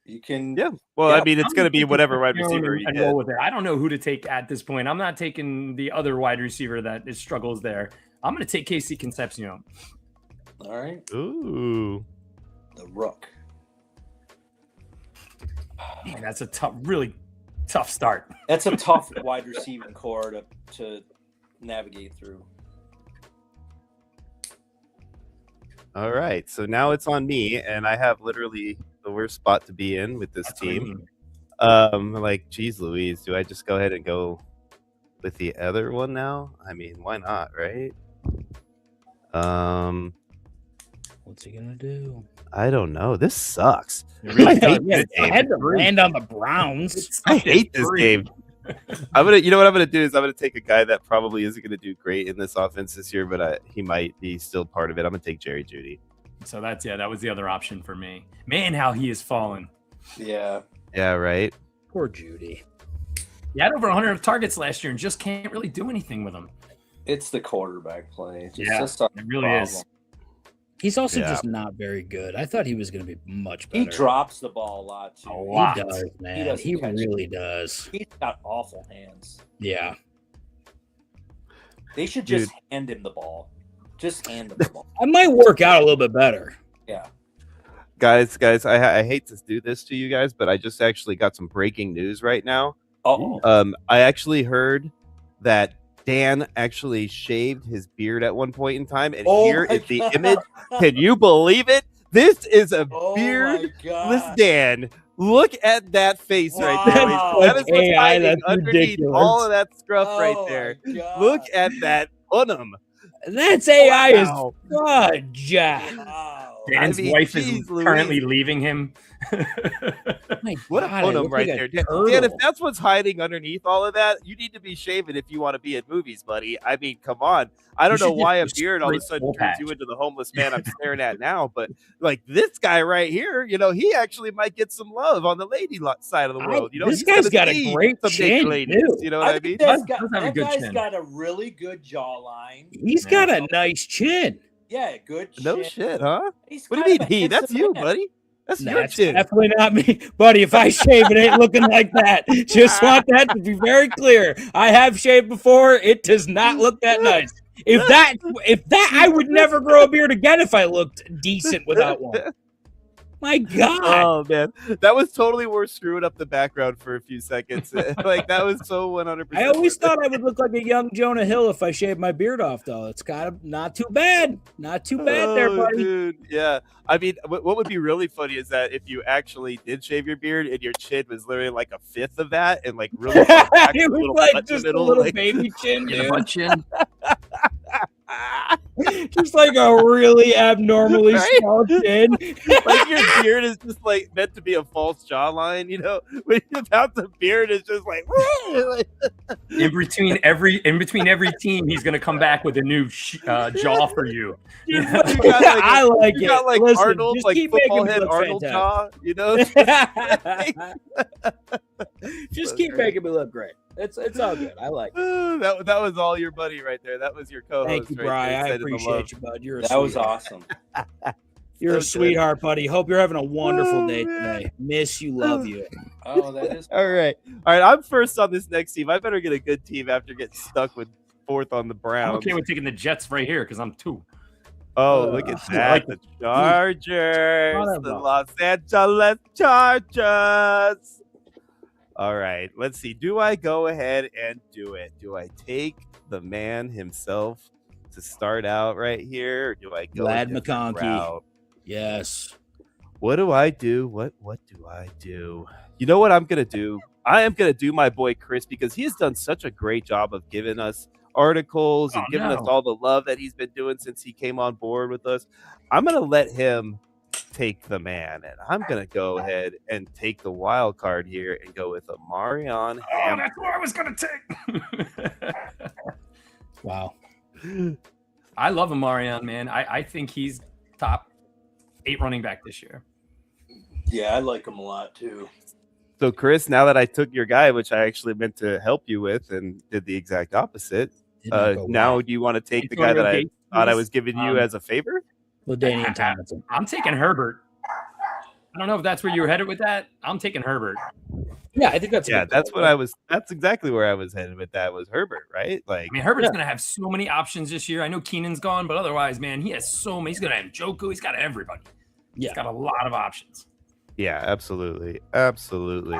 You can. Yeah. Well, Yeah, I mean, it's going to be whatever wide You know, receiver you and get. roll with it. I don't know who to take at this point. I'm not taking the other wide receiver that is struggles there. I'm going to take Casey Concepcion. All right, Ooh. the Rook. Man, that's a really tough start. That's a tough wide receiving core to navigate through. All right. So now it's on me, and I have literally the worst spot to be in with this That's what I team. mean. Like, geez Louise, do I just go ahead and go with the other one now? I mean, why not, right? What's he gonna do? I don't know. This sucks. It really I does. hate this I game. had to land on the Browns. I hate this game. You know what I'm gonna do is I'm gonna take a guy that probably isn't gonna do great in this offense this year, but he might be still part of it. I'm gonna take Jerry Jeudy. So that was the other option for me. Man, how he has fallen. Yeah. Yeah, right. Poor Judy. He had over 100 targets last year and just can't really do anything with them. It's the quarterback play. It's Yeah, just a it really problem. is. He's also Yeah. just not very good. I thought he was going to be much better. He drops the ball a lot too. A He lot. does, man. doesn't He catch really does. He's got awful hands. Yeah. They should just hand him the ball. Just hand him the ball. I might work out a little bit better. Yeah. Guys, I hate to do this to you guys, but I just actually got some breaking news right now. Oh, I actually heard that Dan actually shaved his beard at one point in time, and here my is the God. image. Can you believe it? This is a Oh beardless my God. Dan. Look at that face right there. Wow. That is what's AI, hiding that's underneath ridiculous. all of that scruff right Oh there. my God. Look at that unum. That's AI Wow. is fudge. Wow. Dan's I mean, wife geez, is currently Louise. leaving him. My What a God, I unum look right like a there. Dan, turtle. if that's what's hiding underneath all of that, you need to be shaving if you want to be in movies, buddy. I mean, come on. I don't You know should why a just beard all of a straight sudden full turns patch. you into the homeless man I'm staring at now, but like this guy right here, he actually might get some love on the lady side of the world. This he's guy's gonna got a see great some chin, naked ladies. too. You know what I mean? think that's Does have a that good guy's chin. got a really good jawline. He's Yeah. got a nice chin. Yeah, good No chin. shit, huh? He's What do you kind mean, of he? a That's handsome you, man. buddy. That's your That's chin. definitely not me. Buddy, if I shave, it ain't looking like that. Just want that to be very clear. I have shaved before. It does not look that nice. If that I would never grow a beard again if I looked decent without one. My God. Oh man, that was totally worth screwing up the background for a few seconds. Like that was so 100%. I always thought I would look like a young Jonah Hill if I shaved my beard off, though. It's kind of not too bad. Not too bad there, buddy. Dude, yeah. I mean, what would be really funny is that if you actually did shave your beard and your chin was literally like a fifth of that, and like really back, It was like just a little baby chin, Get a dude. butt chin. Just like a really abnormally small chin. Like your beard is just like meant to be a false jawline, you know. Without the beard, it's just like. In between every team, he's gonna come back with a new jaw for you. You got, like, I like you it. got like Listen, Arnold, just like keep football making me head look Arnold jaw, fantastic. you know. Just So keep great. making me look great. It's all good. I like it. That was all your buddy right there. That was your co-host. Thank you, right Brian. there, I sending the love. appreciate you, bud. You're a That was sweetheart. awesome. You're a So good. sweetheart, buddy. Hope you're having a wonderful Oh, day man. today. Miss you, love you. Oh, that is. All right. I'm first on this next team. I better get a good team after getting stuck with fourth on the I'm Browns. okay with taking the Jets right here because I'm 2. Oh, look at I that. like The Chargers. Son The of a- Los Angeles Chargers. All right. Let's see. Do I go ahead and do it? Do I take the man himself to start out right here? Or do I go Lad a different McConkey. route? Yes. What do I do? What do I do? You know what I'm going to do? I am going to do my boy Chris because he has done such a great job of giving us articles and Oh, giving us no. all the love that he's been doing since he came on board with us. I'm going to let him take the man, and I'm going to go ahead and take the wild card here and go with a Marion Oh, that's what I was gonna take. Wow. I love Amarion, man. I think he's top 8 running back this year. Yeah, I like him a lot too. So, Chris, now that I took your guy, which I actually meant to help you with and did the exact opposite, Did not go now well. do you want to take the Antonio guy that I Gates, thought I please. was giving you as a favor? LaDainian Tomlinson. I'm taking Herbert. I don't know if that's where you were headed with that. I'm taking Herbert. Yeah, I think that's a Yeah, good that's call. what I was. That's exactly where I was headed with that. Was Herbert, right? Like, I mean, Herbert's Yeah. gonna have so many options this year. I know Keenan's gone, but otherwise, man, he has so many. He's gonna have Njoku. He's got everybody. Yeah. He's got a lot of options. yeah, absolutely, absolutely.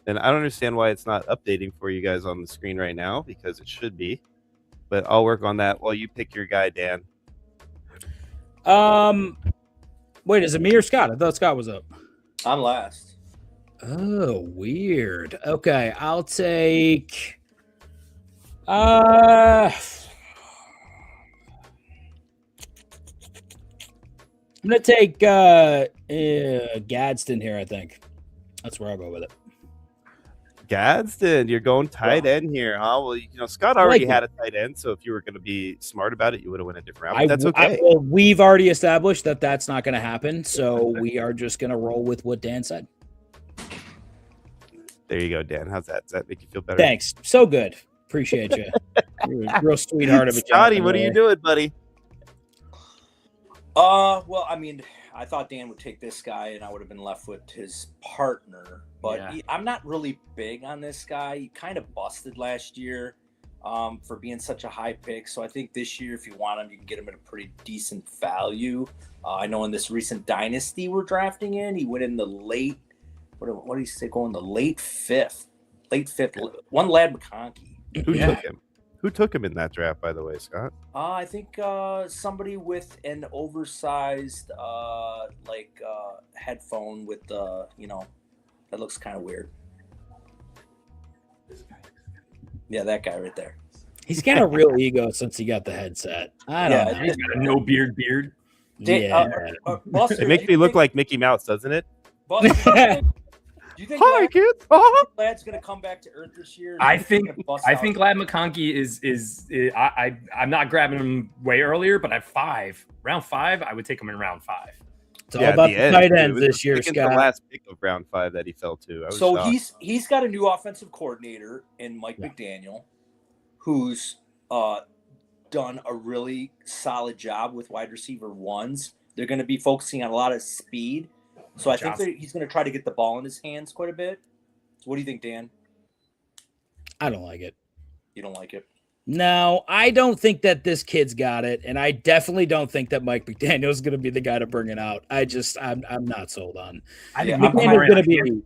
And I don't understand why it's not updating for you guys on the screen right now because it should be. But I'll work on that while you pick your guy, Dan. Wait, is it me or Scott? I thought Scott was up. I'm last. Oh, weird. Okay, I'll take. I'm gonna take Gadsden here. I think that's where I'll go with it. Gadsden, you're going tight end here, huh? Well, you know, Scott already like had a tight end, so if you were going to be smart about it, you would have went a different route. But that's okay. well, we've already established that that's not going to happen, so we are just going to roll with what Dan said. There you go, Dan. How's that? Does that make you feel better? Thanks. So good. Appreciate you. You're a real sweetheart of a Scotty, gentleman what are you there. doing, buddy? Well, I mean, I thought Dan would take this guy, and I would have been left with his partner. But Yeah. I'm not really big on this guy. He kind of busted last year for being such a high pick. So I think this year, if you want him, you can get him at a pretty decent value. I know in this recent dynasty we're drafting in, he went in the late. What do you say? Going the late fifth. One Lad McConkey. Who Yeah. took him? Who took him in that draft, by the way, Scott? I think somebody with an oversized headphone with that looks kind of weird. Yeah, that guy right there. He's got a real ego since he got the headset. I don't know. He's got a no beard. Yeah. Buster, It makes me look like Mickey Mouse, doesn't it? Buster, do you think Hi, kids. Oh. Lad's gonna come back to Earth this year? I think Lad Lad McConkey is I'm not grabbing him way earlier, but at round 5, I would take him in round 5. It's all about the tight It ends was this year, the Scott. last pick of round 5 that he fell to. I was So shocked. he's got a new offensive coordinator in Mike McDaniel, who's done a really solid job with wide receiver ones. They're going to be focusing on a lot of speed. So I think he's going to try to get the ball in his hands quite a bit. So what do you think, Dan? I don't like it. You don't like it? No, I don't think that this kid's got it, and I definitely don't think that Mike McDaniel is going to be the guy to bring it out. I'm not sold on. I think Yeah, McDaniel's going to be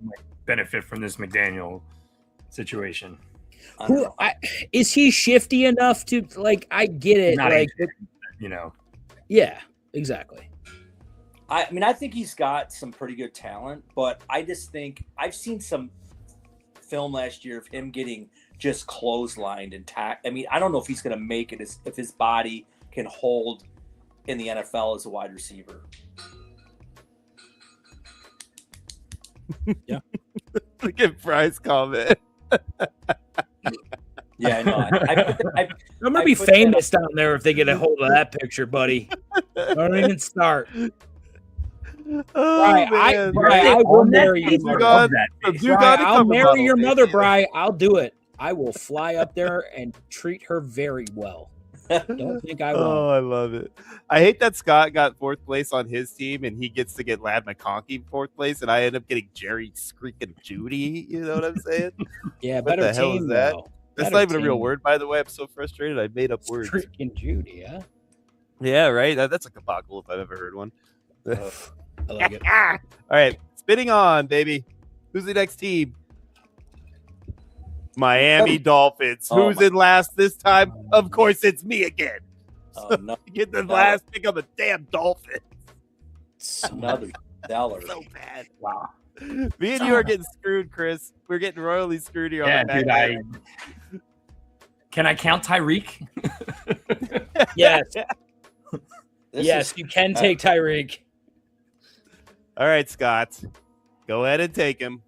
benefit from this McDaniel situation. Is he shifty enough to like? I get it, Not like yeah, exactly. I mean, I think he's got some pretty good talent, but I just think I've seen some film last year of him getting just clotheslined and tacked. I mean, I don't know if he's going to make it if his body can hold in the NFL as a wide receiver. Yeah. Look at Fry's comment. Yeah, I know. I'm going to be famous down there if they get a hold of that picture, buddy. Don't even start. Oh, I will marry you. I'll marry your mother, Bri. I'll do it. I will fly up there and treat her very well. Don't think I won't. Oh, I love it. I hate that Scott got 4th place on his team and he gets to get Lad McConkey 4th place, and I end up getting Jerry Screekin' Judy. You know what I'm saying? Yeah, what better the hell team, is that? though. That's Better not even a real team. word, by the way. I'm so frustrated. I made up words. Freaking Judy, huh? Yeah, right. That's a caboclo if I've ever heard one. I like it. All right, spinning on, baby. Who's the next team? Miami Dolphins. Who's in last this time? Of course, it's me again. No, Get the last pick on the damn Dolphins. another dollar. So bad. Wow. Me and you are getting screwed, Chris. We're getting royally screwed here on the back. Can I count Tyreek? Yes. This Yes, is- you can take Tyreek. All right, Scott. Go ahead and take him.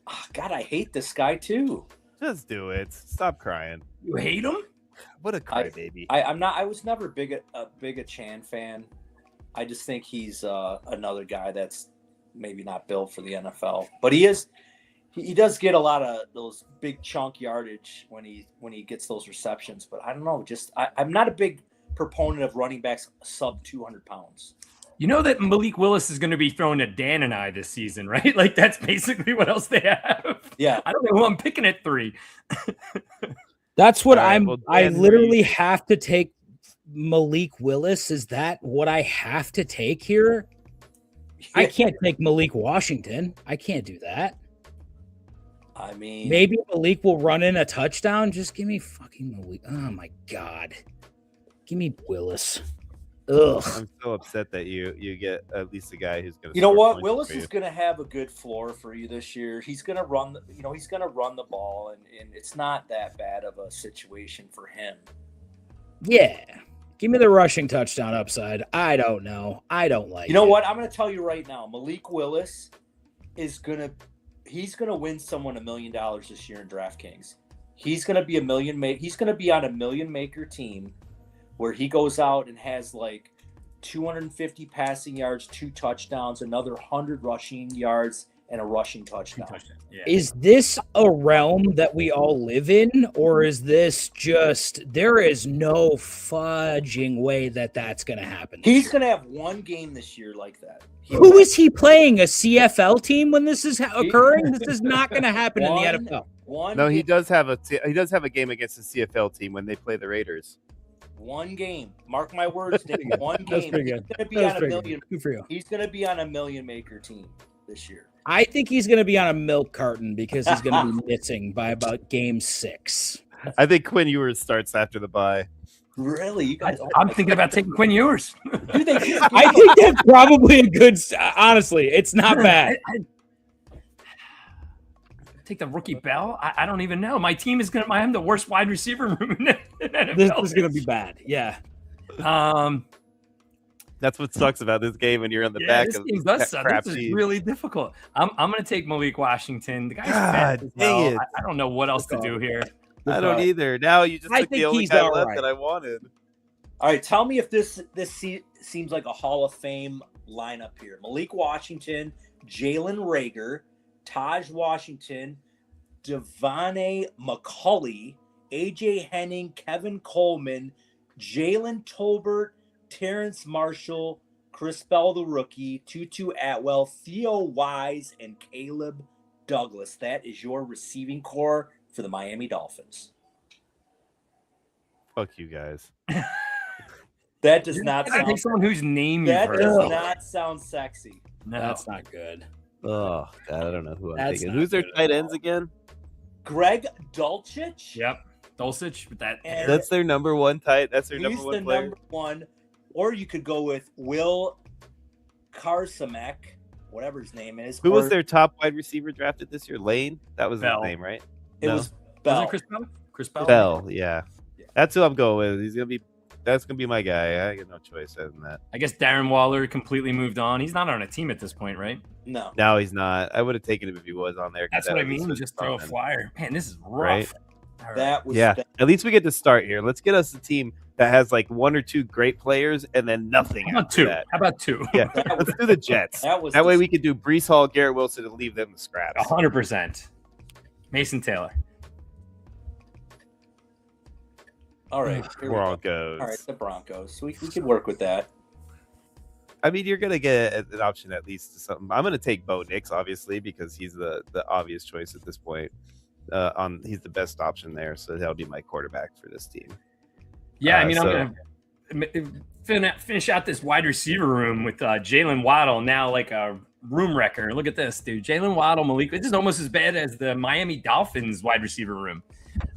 Oh, God, I hate this guy too. Just do it. Stop crying. You hate him? What a crybaby. I'm not. I was never a Chan fan. I just think he's another guy that's maybe not built for the NFL, but he is. He does get a lot of those big chunk yardage when he gets those receptions. But I don't know. Just I'm not a big proponent of running backs sub 200 pounds. You know that Malik Willis is going to be thrown to Dan and I this season, right? Like that's basically what else they have. Yeah. I don't know who I'm picking at 3. That's what All right, I'm. well, I Dan literally Reed. have to take Malik Willis. Is that what I have to take here? I can't take Malik Washington. I can't do that. I mean, Maybe Malik will run in a touchdown. Just give me fucking Malik. Oh my god. Give me Willis. Ugh. I'm so upset that you get at least a guy who's going to. you know what? Willis is going to have a good floor for you this year. He's going to run. He's going to run the ball, and it's not that bad of a situation for him. Yeah. Give me the rushing touchdown upside. I don't know. I don't like You know it. what? I'm going to tell you right now. Malik Willis is going to. He's going to win someone $1 million this year in DraftKings. He's going to be He's going to be on a million maker team where he goes out and has like 250 passing yards, 2 touchdowns, another 100 rushing yards, and a rushing touchdown. Yeah. Is this a realm that we all live in, or is this just there is no fudging way that that's going to happen? He's going to have one game this year like that. Who is he playing? A CFL team when this is occurring? This is not going to happen in the NFL. No, he does have a game against the CFL team when they play the Raiders. One game. Mark my words, Nick. One That's game. pretty He's good. going to be That's on a pretty million. good. Good for you. He's going to be on a million maker team this year. I think he's going to be on a milk carton because he's going to be missing by about game 6. I think Quinn Ewers starts after the bye. Really? You guys? I'm thinking about taking Quinn Ewers. Do they just I think that's probably a good. Honestly, it's not bad. Take the rookie Bell. I don't even know. My team is gonna. I am the worst wide receiver room in NFL. This is going to be bad. Yeah. That's what sucks about this game when you're on the Yeah, back this of game that does suck. crap This is team. really difficult. I'm going to take Malik Washington. The guy's God, fat as dang well. it. I don't know what else to do here. I don't either. Now you just I took the think only he's guy all left right. that I wanted. All right, tell me if this seems like a Hall of Fame lineup here. Malik Washington, Jalen Rager, Taj Washington, Devontae McCulley, AJ Henning, Kevin Coleman, Jalen Tolbert, Terrence Marshall, Chris Bell the rookie, Tutu Atwell, Theo Wise, and Caleb Douglas. That is your receiving core for the Miami Dolphins. Fuck you guys. That does not I think sound. someone whose name you've That heard. does Ugh. not sound sexy. No. That's not good. Oh God, I don't know who I'm That's taking. not Who's their good at tight all. ends again? Greg Dulcich. Yep. Dulcich with that hair. That's their number one tight. That's their He's number the one player. number one. Or you could go with Will Karsamek, whatever his name is. Who was or their top wide receiver drafted this year? Lane. That was Bell. his name, right? It No. was Was Bell. it Chris Bell? Chris Bell? Bell. Yeah. That's who I'm going with. He's gonna be. That's gonna be my guy. I get no choice other than that. I guess Darren Waller completely moved on. He's not on a team at this point, right? No. No, he's not. I would have taken him if he was on there. 'cause That's that what I was mean. his Just throw a option. flyer. Man, this is rough. Right. All right. That was Yeah. that- At least we get to start here. Let's get us a team that has like one or two great players and then nothing How about after two? that. How about two? Yeah. that was Let's do the Jets. that was That way we could do Brees Hall, Garrett Wilson, and leave them to scraps. 100%. Mason Taylor. all right. Here we go. Broncos. All right, the Broncos. We could work with that. I mean, you're gonna get an option at least to something. I'm gonna take Bo Nix, obviously, because he's the obvious choice at this point. He's the best option there, so that'll be my quarterback for this team. Yeah, I mean, so- I'm going to finish out this wide receiver room with Jalen Waddle, now like a room wrecker. Look at this, dude. Jalen Waddle, Malik. This is almost as bad as the Miami Dolphins wide receiver room.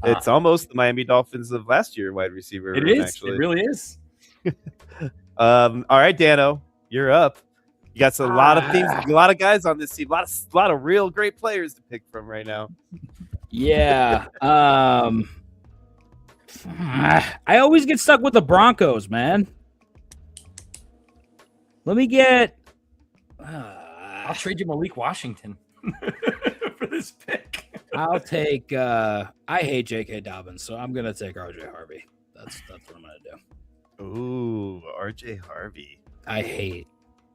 It's almost the Miami Dolphins of last year wide receiver. It room, is. Actually. It really is. All right, Dano, you're up. You got a lot of teams, a lot of guys on this team, a lot of real great players to pick from right now. Yeah. I always get stuck with the Broncos, man. Let me get. I'll trade you Malik Washington for this pick. I'll take. I hate J.K. Dobbins, so I'm gonna take R.J. Harvey. That's what I'm gonna do. Ooh, R.J. Harvey. I hate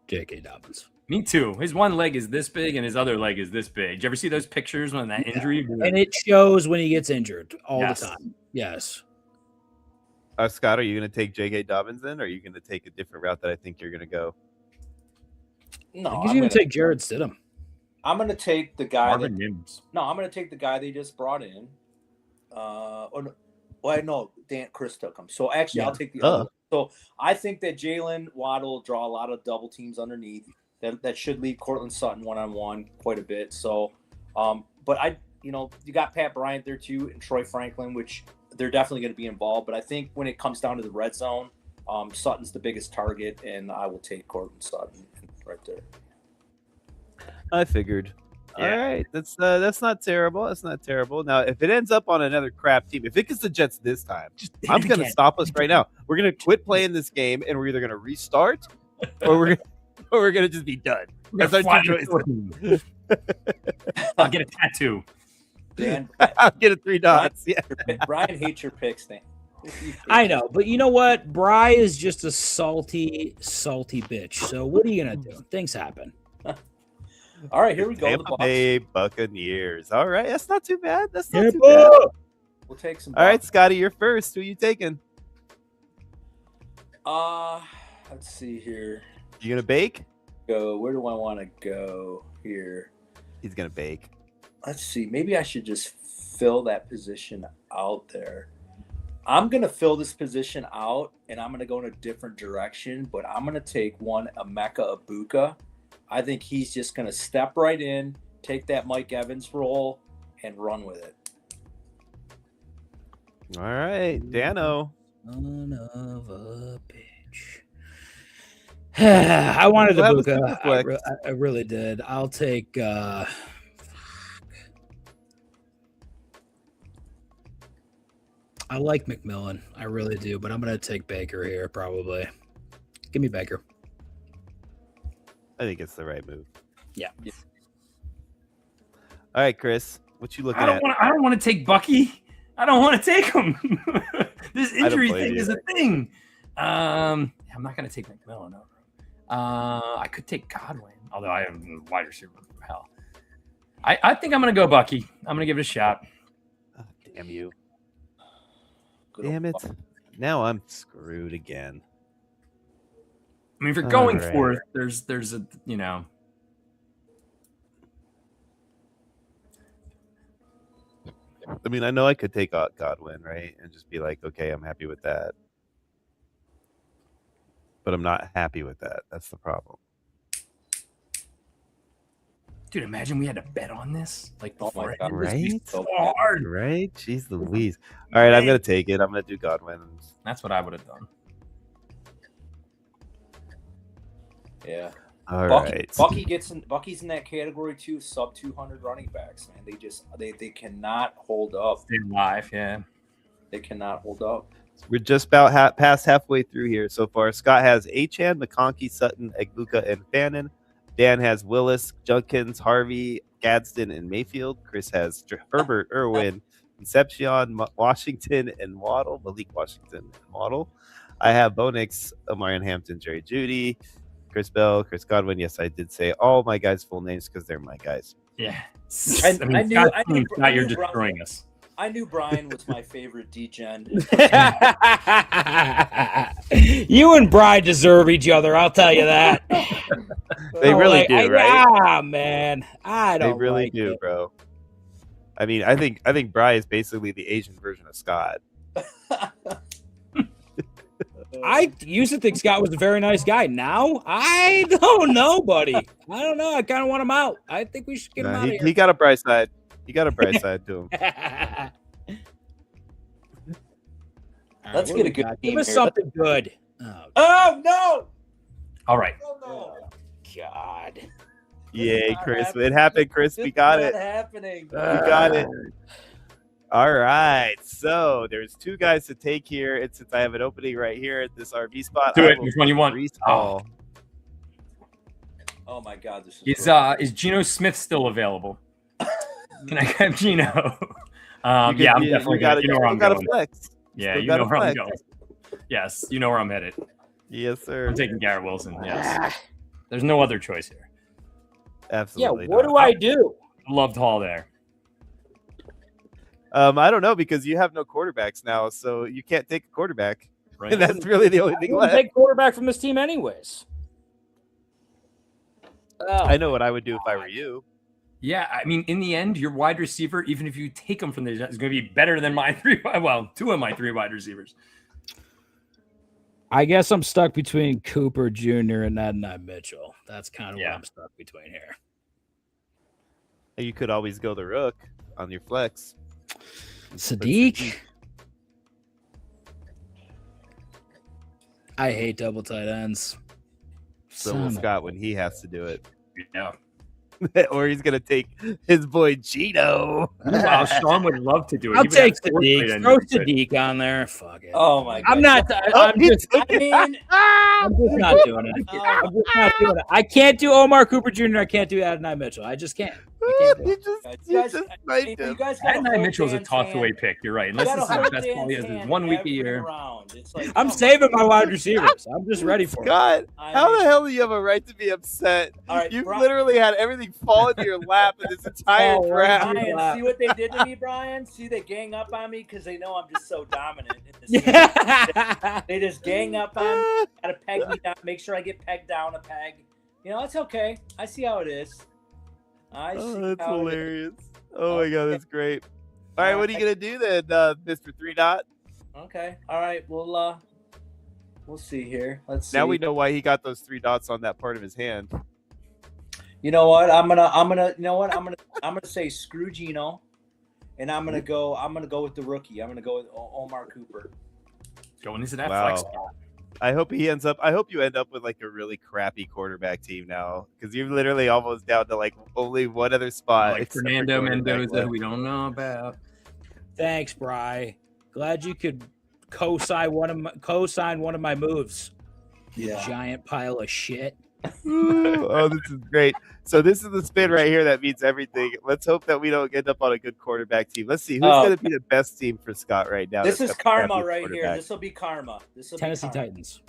J.K. Dobbins, Me too. His one leg is this big and his other leg is this big. Did you ever see those pictures when that injury? and it shows when he gets injured all Yes. the time. Yes. Scott, are you going to take J.K. Dobbins then, or are you going to take a different route that I think you're going to go? No, I think I'm he's gonna gonna take Jared Stidham. I'm gonna take the guy Marvin that Mims. no, I'm gonna take the guy they just brought in. No, Chris took him. So actually, Yeah. I'll take the other. One. So I think that Jalen Waddle will draw a lot of double teams underneath. That should leave Cortland Sutton one-on-one quite a bit. So, but you got Pat Bryant there too and Troy Franklin, which they're definitely going to be involved. But I think when it comes down to the red zone, Sutton's the biggest target, and I will take Cortland Sutton right there. I figured. Yeah. All right, that's not terrible. That's not terrible. Now, if it ends up on another crap team, if it gets the Jets this time, I'm going to stop us right now. We're going to quit playing this game, and we're either going to restart, or we're going to just be done. That's our two choices. I'll get a tattoo. Dan, I'll get a 3 dots. Yeah. Brian hates your picks, Dan. I know, but you know what? Bry is just a salty bitch. So what are you gonna do? Things happen. All right, here we go. The Tampa Bucs. Bay Buccaneers. All right, that's not too bad. That's not too Tampa! bad. We'll take some. All right, Bucs. Scotty, you're first. Who you taking? Let's see here. You gonna bake? Go. Where do I want to go here? He's gonna bake. Let's see. Maybe I should just fill that position out there. I'm going to fill this position out, and I'm going to go in a different direction, but I'm going to take one Emeka Ibuka. I think he's just going to step right in, take that Mike Evans role, and run with it. All right, Dano. Son of a bitch. I wanted Well, that was Ibuka. super flex. I really did. I'll take. I like McMillan. I really do, but I'm going to take Baker here probably. Give me Baker. I think it's the right move. Yeah. All right, Chris. What you looking I at? don't want to take Bucky. I don't want to take him. This injury blame thing you. is a thing. I'm not going to take McMillan over him. I could take Godwin, although I am a wide receiver. Hell, I think I'm going to go Bucky. I'm going to give it a shot. Oh, damn you. Good Damn it. old Bucs. Now I'm screwed again. I mean, if you're going All right. for it, there's a, you know. I mean, I know I could take out Godwin, right, and just be like, okay, I'm happy with that, but I'm not happy with that. That's the problem. Dude, imagine we had to bet on this like Oh my before. God. Right? So Hard. Right? Jeez Louise. All right, I'm gonna take it. I'm gonna do Godwin. That's what I would have done. yeah. All Bucky, right. Bucky's in that category too, sub 200 running backs, man. They cannot hold up. Stay alive, yeah. They cannot hold up. We're just about past halfway through here so far. Scott has Achane, McConkey, Sutton, Egbuka, and Fannin. Dan has Willis, Junkins, Harvey, Gadsden, and Mayfield. Chris has Herbert, Irwin, Concepcion, Washington, and Waddle. Malik Washington and Waddle. I have Bonix, Omarion Hampton, Jerry Jeudy, Chris Bell, Chris Godwin. Yes, I did say all my guys' full names because they're my guys. Yeah. I knew You're destroying us. I knew Brian was my favorite D-gen. You and Brian deserve each other. I'll tell you that. They really do, right? Ah, man, I don't. They really like do, it. bro. I mean, I think Bry is basically the Asian version of Scott. I used to think Scott was a very nice guy. Now I don't know, buddy. I don't know. I kind of want him out. I think we should get him out of here. He got a bright side. He got a bright side to him. Let's get a good team Give us here. something good. Oh no! All right. Oh no! God. Yay, not Chris. happening. It happened, Chris. We It's got not it. happening. We got it. All right. So there's two guys to take here. And since I have an opening right here at this RV spot, Do I it. will Which one you want? Breece Oh. Hall. Oh my God! This Is Geno Smith still available? Can I grab Geno? I'm definitely got you know where I'm got a going. flex. Yeah, Still you got know a where I'm flex. going. Yes, you know where I'm headed. Yes, sir. I'm taking Garrett Wilson. Yes. There's no other choice here. Yeah. Absolutely. What not. do I do? Loved Hall there. I don't know because you have no quarterbacks now, so you can't take a quarterback. Right. And that's really the only I thing wouldn't left. take quarterback from this team, anyways. Oh, I know what I would do if I were you. Yeah, I mean, in the end, your wide receiver, even if you take him from the, is going to be better than my two of my three wide receivers. I guess I'm stuck between Cooper Jr. and Adonai Mitchell. That's kind of what I'm stuck between here. You could always go the rook on your flex. Sadiq. I hate double tight ends. So Son will of- Scott when he has to do it. Yeah. Or he's gonna take his boy Gino. Wow, Sean would love to do it. I'll Even take at fourth Sadiq. tight end, Throw he could. Sadiq on there. Fuck it. Oh my God! I'm not. I'm just I mean, I'm just not doing it. I'm just not doing it. I can't do Omar Cooper Jr. I can't do Adonai Mitchell. I just can't. I can't do it. You You guys- just you sniped him. guys got Adonai Mitchell's a toss away pick. You're right. Unless this is the best ball he has in 1 week a year. I'm saving my wide receivers. I'm just ready for it. Scott, how the hell do you have a right to be upset? All right, You've Brian- literally had everything fall into your lap in this entire Oh, draft. Brian, see what they did to me, Brian? See, they gang up on me because they know I'm just so dominant in this game. Yeah. They just gang up on me, gotta peg me down, make sure I get pegged down a peg. You know, it's okay. I see how it is. I see Oh, that's how it is. hilarious. Oh my god, that's great. All right, what are you gonna do then, Mr. 3 Dot? Okay. All right. We'll see here. Let's see. Now we know why he got those 3 dots on that part of his hand. You know what? I'm gonna say screw Gino, and I'm gonna go with the rookie. I'm gonna go with Omar Cooper. Going into that Wow. flex spot. I hope you end up with like a really crappy quarterback team now, because you're literally almost down to like only one other spot. Like except for Fernando quarterback Mendoza, left. who we don't know about. Thanks, Bry. Glad you could co-sign one of my moves. You giant pile of shit. Ooh, oh, this is great. So this is the spin right here that means everything. Let's hope that we don't end up on a good quarterback team. Let's see who's Oh. going to be the best team for Scott right now. This that's is got the karma crappiest right here. quarterback. This will be karma. Tennessee Titans.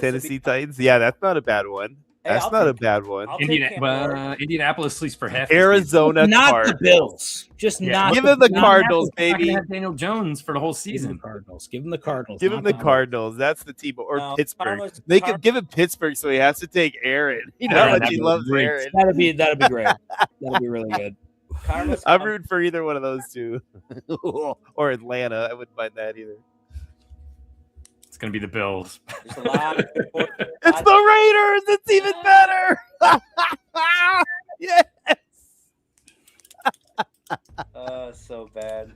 Tennessee Titans. Yeah, that's not a bad one. Hey, That's I'll not a take- bad one. I'll take Cam Ward. Indianapolis sleeps for half. his Arizona Not Cardinals. the Bills. Just Yeah. not. Give him the not- Cardinals, season. Not gonna baby. have Daniel Jones for the whole Give him season. the Cardinals. Give him the Cardinals. Give not him the Bills. Cardinals. That's the team. Or No, Pittsburgh. Karma's- They Karma- could give him Pittsburgh, so he has to take Aaron. You know Aaron, how much that'd he be loves great. Aaron. That'd be great. That'd be really good. Karma's I'm coming. rooting for either one of those two, or Atlanta. I wouldn't mind that either. It's gonna be the Bills. There's a lot. It's the Raiders. It's even better. Yes. So bad.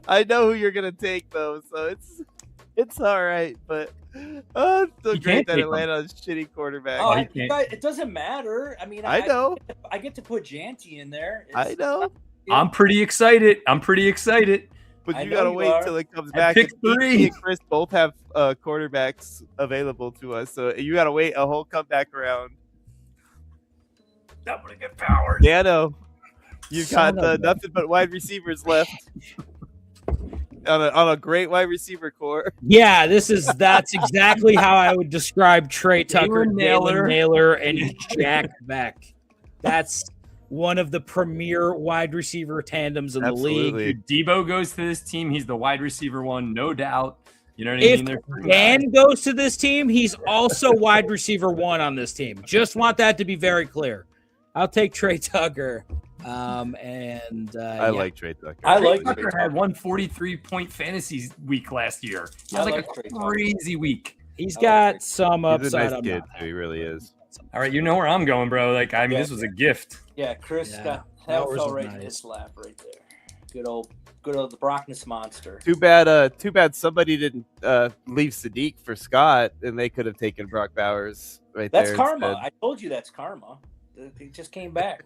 I know who you're gonna take though, so it's all right. But it's still You great can't that take 'em. Atlanta's shitty quarterback. Oh, he can't. it doesn't matter. I mean, I know. I get to put Janty in there. I know. I'm pretty excited. But I you know gotta you wait are. till it comes I back. picked And three. E.T. and Chris both have quarterbacks available to us, so you gotta wait a whole comeback around. I'm gonna get powered. Dano, you've Son got of a- nothing but wide receivers left on a great wide receiver core. Yeah, that's exactly how I would describe Trey Tucker, Jalen Nailor. Jalen Nailor, and Jack Beck. That's one of the premier wide receiver tandems in the league. Absolutely. Dude, Debo goes to this team. He's the wide receiver one, no doubt. You know what I If mean? They're Dan goes to this team, he's also wide receiver one on this team. Just want that to be very clear. I'll take Trey Tucker. I Yeah. like Trey Tucker. I Trey like Tucker had 143-point fantasy week last year. He I had like like Trey a Tucker. crazy week. He's got some He's a upside. nice I'm kid, not too. He really is. All right, you know where I'm going, bro. Like, I mean, this was a gift. Yeah, Chris Yeah, got that that was fell right in nice. his lap right there. Good old the Brockness monster. Too bad somebody didn't leave Sadiq for Scott, and they could have taken Brock Bowers right That's there. karma. instead. I told you that's karma. It just came back.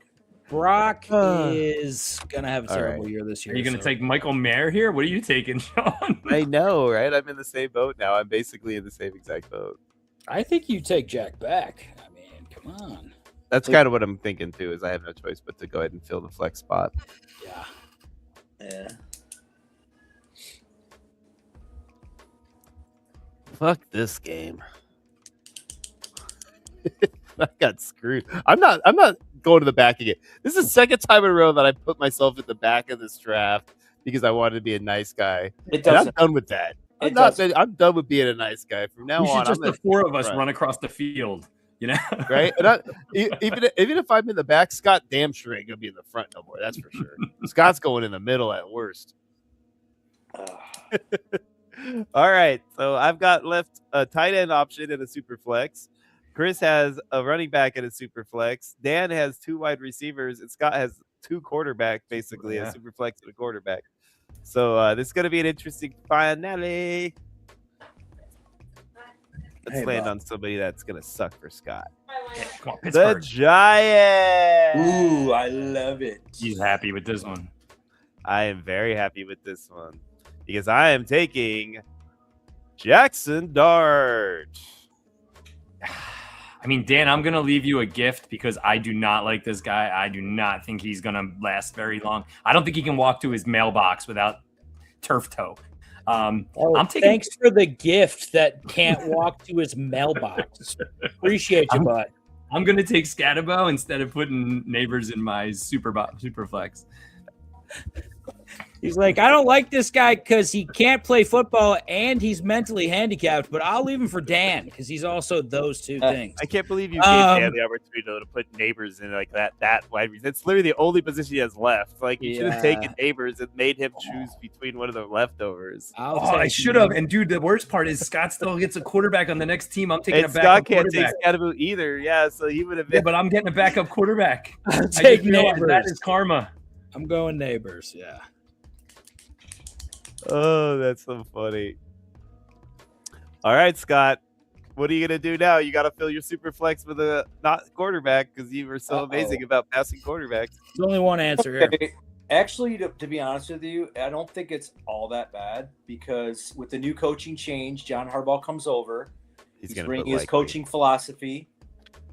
Brock is gonna have a All terrible right. year this year. Are you going to so- take Michael Mayer here? What are you taking, Sean? I know, right? I'm in the same boat now. I'm basically in the same exact boat. I think you take Jack Beck. I mean, come on. That's kind of what I'm thinking too. Is I have no choice but to go ahead and fill the flex spot. Yeah. Yeah. Fuck this game. I got screwed. I'm not going to the back again. This is the second time in a row that I put myself at the back of this draft because I wanted to be a nice guy. It And I'm doesn't. done with that. It I'm done with being a nice guy. From now We should on, just I'm the four of us front. run across the field, you know? right? And even if I'm in the back, Scott damn sure ain't gonna be in the front no more. That's for sure. Scott's going in the middle at worst. All right, so I've got left a tight end option and a super flex. Chris has a running back and a super flex. Dan has two wide receivers, and Scott has two quarterback, basically Yeah. a super flex and a quarterback. So this is going to be an interesting finale. Let's Hey, land Bob. on somebody that's going to suck for Scott. Yeah, come on, The Pittsburgh. Giants. Ooh, I love it. He's happy with this one. I am very happy with this one because I am taking Jackson Dart. I mean, Dan, I'm going to leave you a gift because I do not like this guy. I do not think he's going to last very long. I don't think he can walk to his mailbox without turf toe. I'm taking. Thanks for the gift that can't walk to his mailbox. Appreciate you, bud. I'm going to take Scatabo instead of putting Neighbors in my super flex. He's like, I don't like this guy because he can't play football and he's mentally handicapped, but I'll leave him for Dan because he's also those two things. I can't believe you gave Dan the opportunity to put Neighbors in like that wide receiver. It's literally the only position he has left. Like you should have Yeah. taken Neighbors and made him choose between one of the leftovers. I'll Oh, I take should have. And dude, the worst part is Scott still gets a quarterback on the next team. I'm taking And a backup Scott can't take quarterback. Scatterbo either. Yeah, so he would have Yeah, been. but I'm getting a backup quarterback. I'll I take just realized Neighbors. that is karma. I'm going Neighbors. Yeah. Oh, that's so funny. All right, Scott. What are you gonna do now? You got to fill your super flex with a not quarterback because you were so amazing about passing quarterbacks. There's only one answer here. Okay. Actually, to be honest with you, I don't think it's all that bad because with the new coaching change, John Harbaugh comes over. He's gonna bringing put his likely. coaching philosophy,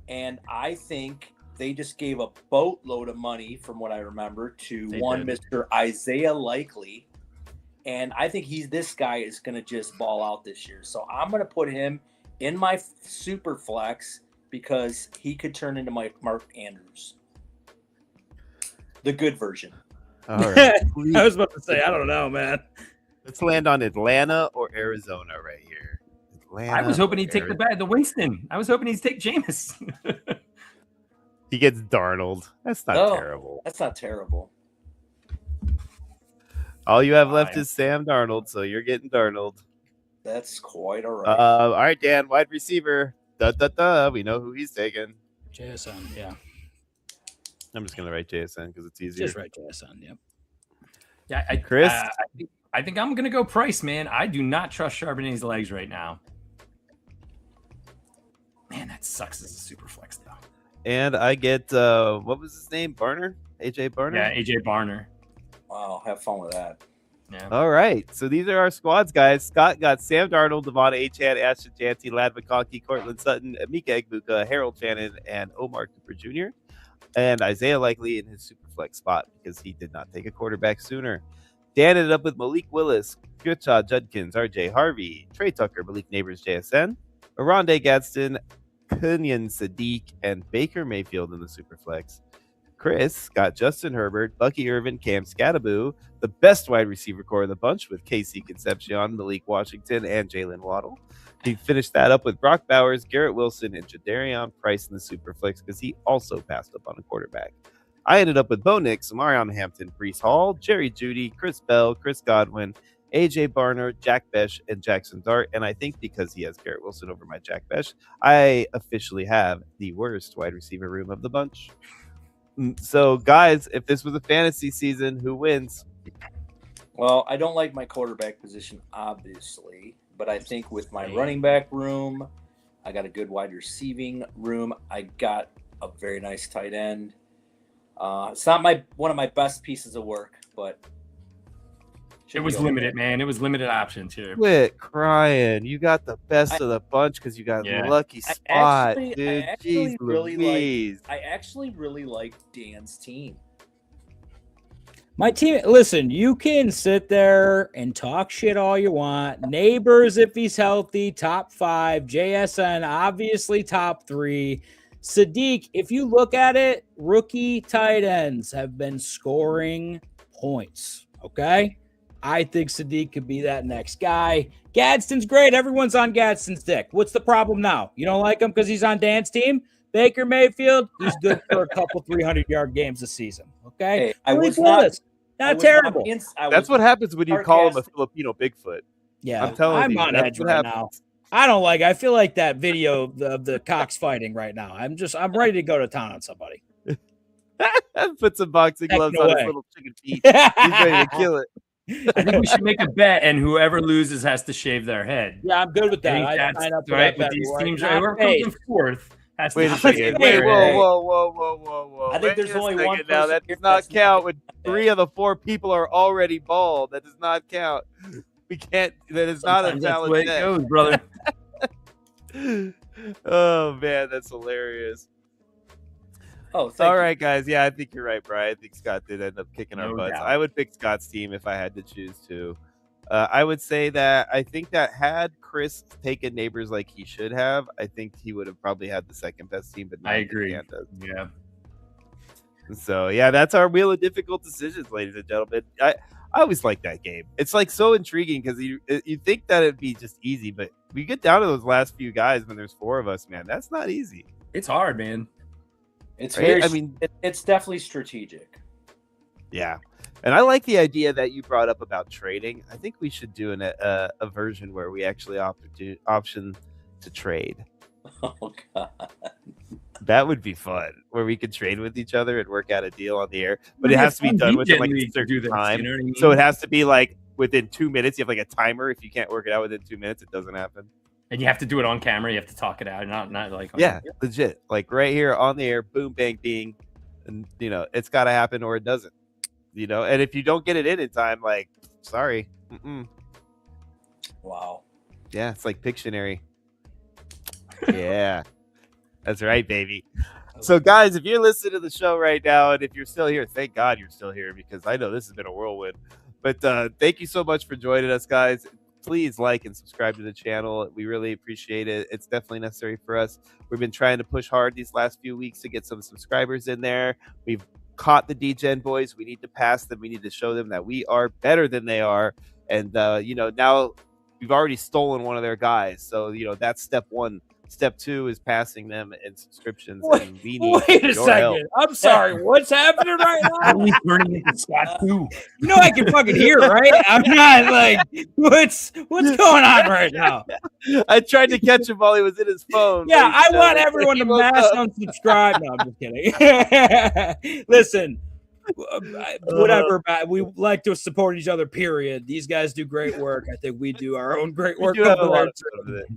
and I think they just gave a boatload of money, from what I remember, to They one did. Mr. Isaiah Likely, and I think this guy is going to just ball out this year. So I'm going to put him in my super flex because he could turn into my Mark Andrews, the good version. All right. I was about to say, I don't know, man. Let's land on Atlanta or Arizona right here. Atlanta I was hoping or he'd take the Arizona. the Winston. I was hoping he'd take Jameis. He gets Darnold. That's not Oh. terrible. That's not terrible. All you have left is Sam Darnold, so you're getting Darnold. That's quite all right. All right, Dan, wide receiver. We know who he's taking. JSN, yeah. I'm just gonna write JSN because it's easier. Just write JSN, yep. Yeah, Chris? I think I'm gonna go Price, man. I do not trust Charbonnet's legs right now. Man, that sucks as a super flex though. And I get what was his name? Barner? AJ Barner? Yeah, AJ Barner. Wow, have fun with that. Yeah. All right. So these are our squads, guys. Scott got Sam Darnold, Devon Achane, Ashton Janty, Lad McConkey, Cortland Sutton, Mika Egbuka, Harold Shannon, and Omar Cooper Jr. And Isaiah Likely in his super flex spot because he did not take a quarterback sooner. Dan ended up with Malik Willis, Gutcha Judkins, RJ Harvey, Trey Tucker, Malik Neighbors, JSN, Aronde Gadsden, Kenyon Sadiq, and Baker Mayfield in the super flex. Chris got Justin Herbert, Bucky Irvin, Cam Scattaboo, the best wide receiver core in the bunch with Casey Concepcion, Malik Washington, and Jalen Waddle. He finished that up with Brock Bowers, Garrett Wilson, and Jadarian Price in the Superflex because he also passed up on a quarterback. I ended up with Bo Nix, Marion Hampton, Brees Hall, Jerry Jeudy, Chris Bell, Chris Godwin, AJ Barner, Jack Besh, and Jackson Dart. And I think because he has Garrett Wilson over my Jack Besh, I officially have the worst wide receiver room of the bunch. So, guys, if this was a fantasy season, who wins? Well, I don't like my quarterback position, obviously, but I think with my running back room, I got a good wide receiving room. I got a very nice tight end. It's not one of my best pieces of work, but it was limited, man. It was limited options here. Quit crying. You got the best of the bunch because you got a lucky spot, dude. Jeez Louise. I actually really like Dan's team. My team, listen, you can sit there and talk shit all you want. Neighbors, if he's healthy, top 5. JSN, obviously top 3. Sadiq, if you look at it, rookie tight ends have been scoring points. Okay? I think Sadiq could be that next guy. Gadsden's great. Everyone's on Gadsden's dick. What's the problem now? You don't like him because he's on Dan's team? Baker Mayfield, he's good for a couple 300-yard games this season. Okay? Hey, I was not terrible. That's what happens when you call him a Filipino Bigfoot. Yeah, I'm telling you. I'm on edge right now. I feel like that video of the cocks fighting right now. I'm ready to go to town on somebody. Put some boxing gloves on his little chicken feet. He's ready to kill it. I think we should make a bet, and whoever loses has to shave their head. Yeah, I'm good with that. I sign up for right that with these bet. teams. Whoever comes in fourth has Wait to a second. Wait, whoa. I think there's only one now. That does not count when 3 of the 4 people are already bald. That does not count. We can't. That is not a valid bet. That's the way it goes, brother. Oh man, that's hilarious. Oh, all right, guys. Yeah, I think you're right, Brian. I think Scott did end up kicking our butts. doubt. I would pick Scott's team if I had to choose to. I would say that I think that had Chris taken Neighbors like he should have, I think he would have probably had the second best team. But I agree. Yeah. So yeah, that's our wheel of difficult decisions, ladies and gentlemen. I always like that game. It's like so intriguing because you think that it'd be just easy, but we get down to those last few guys when there's 4 of us, man. That's not easy. It's hard, man. It's right? very. I mean, it's definitely strategic. Yeah, and I like the idea that you brought up about trading. I think we should do a version where we actually option to trade. Oh God. That would be fun, where we could trade with each other and work out a deal on the air. But it has to be done within like a certain time. You know what I mean? So it has to be like within 2 minutes. You have like a timer. If you can't work it out within 2 minutes, it doesn't happen. And you have to do it on camera. You have to talk it out, not like legit, like right here on the air. Boom, bang, bing, and it's got to happen or it doesn't. And if you don't get it in time, like sorry. Wow. Yeah, it's like Pictionary. Yeah. That's right, baby. So, guys, if you're listening to the show right now, and if you're still here, thank God you're still here because I know this has been a whirlwind. But thank you so much for joining us, guys. Please like and subscribe to the channel. We really appreciate it. It's definitely necessary for us. We've been trying to push hard these last few weeks to get some subscribers in there. We've caught the D-Gen boys. We need to pass them. We need to show them that we are better than they are. And, now we've already stolen one of their guys. So, that's step 1. Step 2 is passing them in subscriptions, Wait, and we need wait a your second. help. I'm sorry. What's happening right How now? are we turning into Scott too? You know I can fucking hear, right? I'm not like what's going on right now? I tried to catch him while he was in his phone. Yeah, ladies I and want gentlemen. everyone to He woke mass up. unsubscribe. No, I'm just kidding. Listen, whatever. We like to support each other. Period. These guys do great work. I think we do our own great We work do have a over lot there. of fun with it.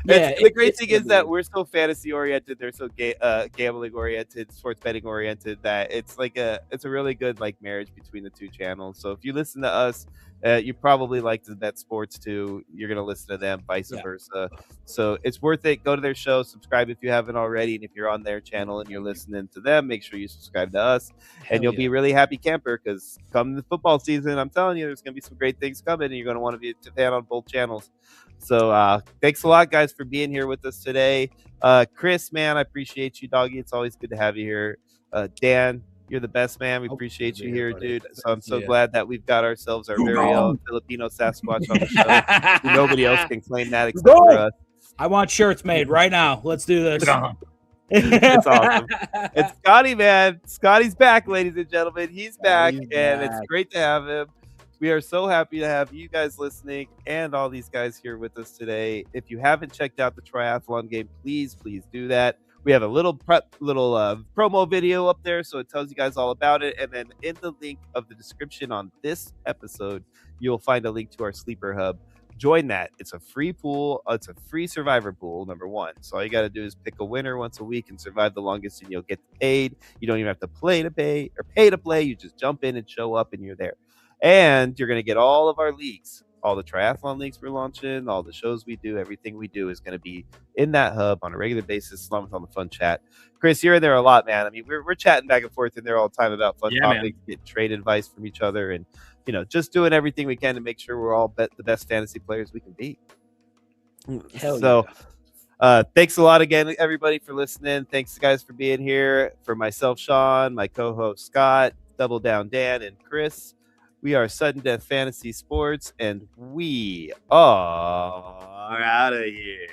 Yeah, The great thing is gonna that be- we're so fantasy oriented, they're so gambling oriented, sports betting oriented, that it's a really good like marriage between the two channels. So if you listen to us, you probably like to bet sports too. You're gonna listen to them, vice versa. So it's worth it. Go to their show, subscribe if you haven't already, and if you're on their channel and you're listening to them, make sure you subscribe to us, and you'll be a really happy camper. Because come the football season, I'm telling you, there's gonna be some great things coming, and you're gonna want to be a fan on both channels. So thanks a lot, guys, for being here with us today. Chris, man, I appreciate you, doggy. It's always good to have you here. Dan, you're the best, man. We appreciate you here, dude. So I'm so glad that we've got ourselves our very own Filipino Sasquatch on the show. Nobody else can claim that except for us. I want shirts made right now. Let's do this. It's awesome. It's Scotty, man. Scotty's back, ladies and gentlemen. He's back, Scotty's and it's back. great to have him. We are so happy to have you guys listening and all these guys here with us today. If you haven't checked out the triathlon game, please do that. We have a little promo video up there, so it tells you guys all about it. And then in the link of the description on this episode, you'll find a link to our sleeper hub. Join that. It's a free pool. It's a free survivor pool, number one. So all you got to do is pick a winner once a week and survive the longest, and you'll get paid. You don't even have to pay to play. You just jump in and show up, and you're there. And you're going to get all of our leagues, all the triathlon leagues we're launching, all the shows we do, everything we do is going to be in that hub on a regular basis, along with all the fun chat. Chris, you're in there a lot, man. I mean, we're chatting back and forth in there all the time about fun topics, getting trade advice from each other, and just doing everything we can to make sure we're all the best fantasy players we can be. Thanks a lot again, everybody, for listening. Thanks, guys, for being here. For myself, Sean, my co-host Scott, Double Down Dan, and Chris. We are Sudden Death Fantasy Sports, and we are out of here.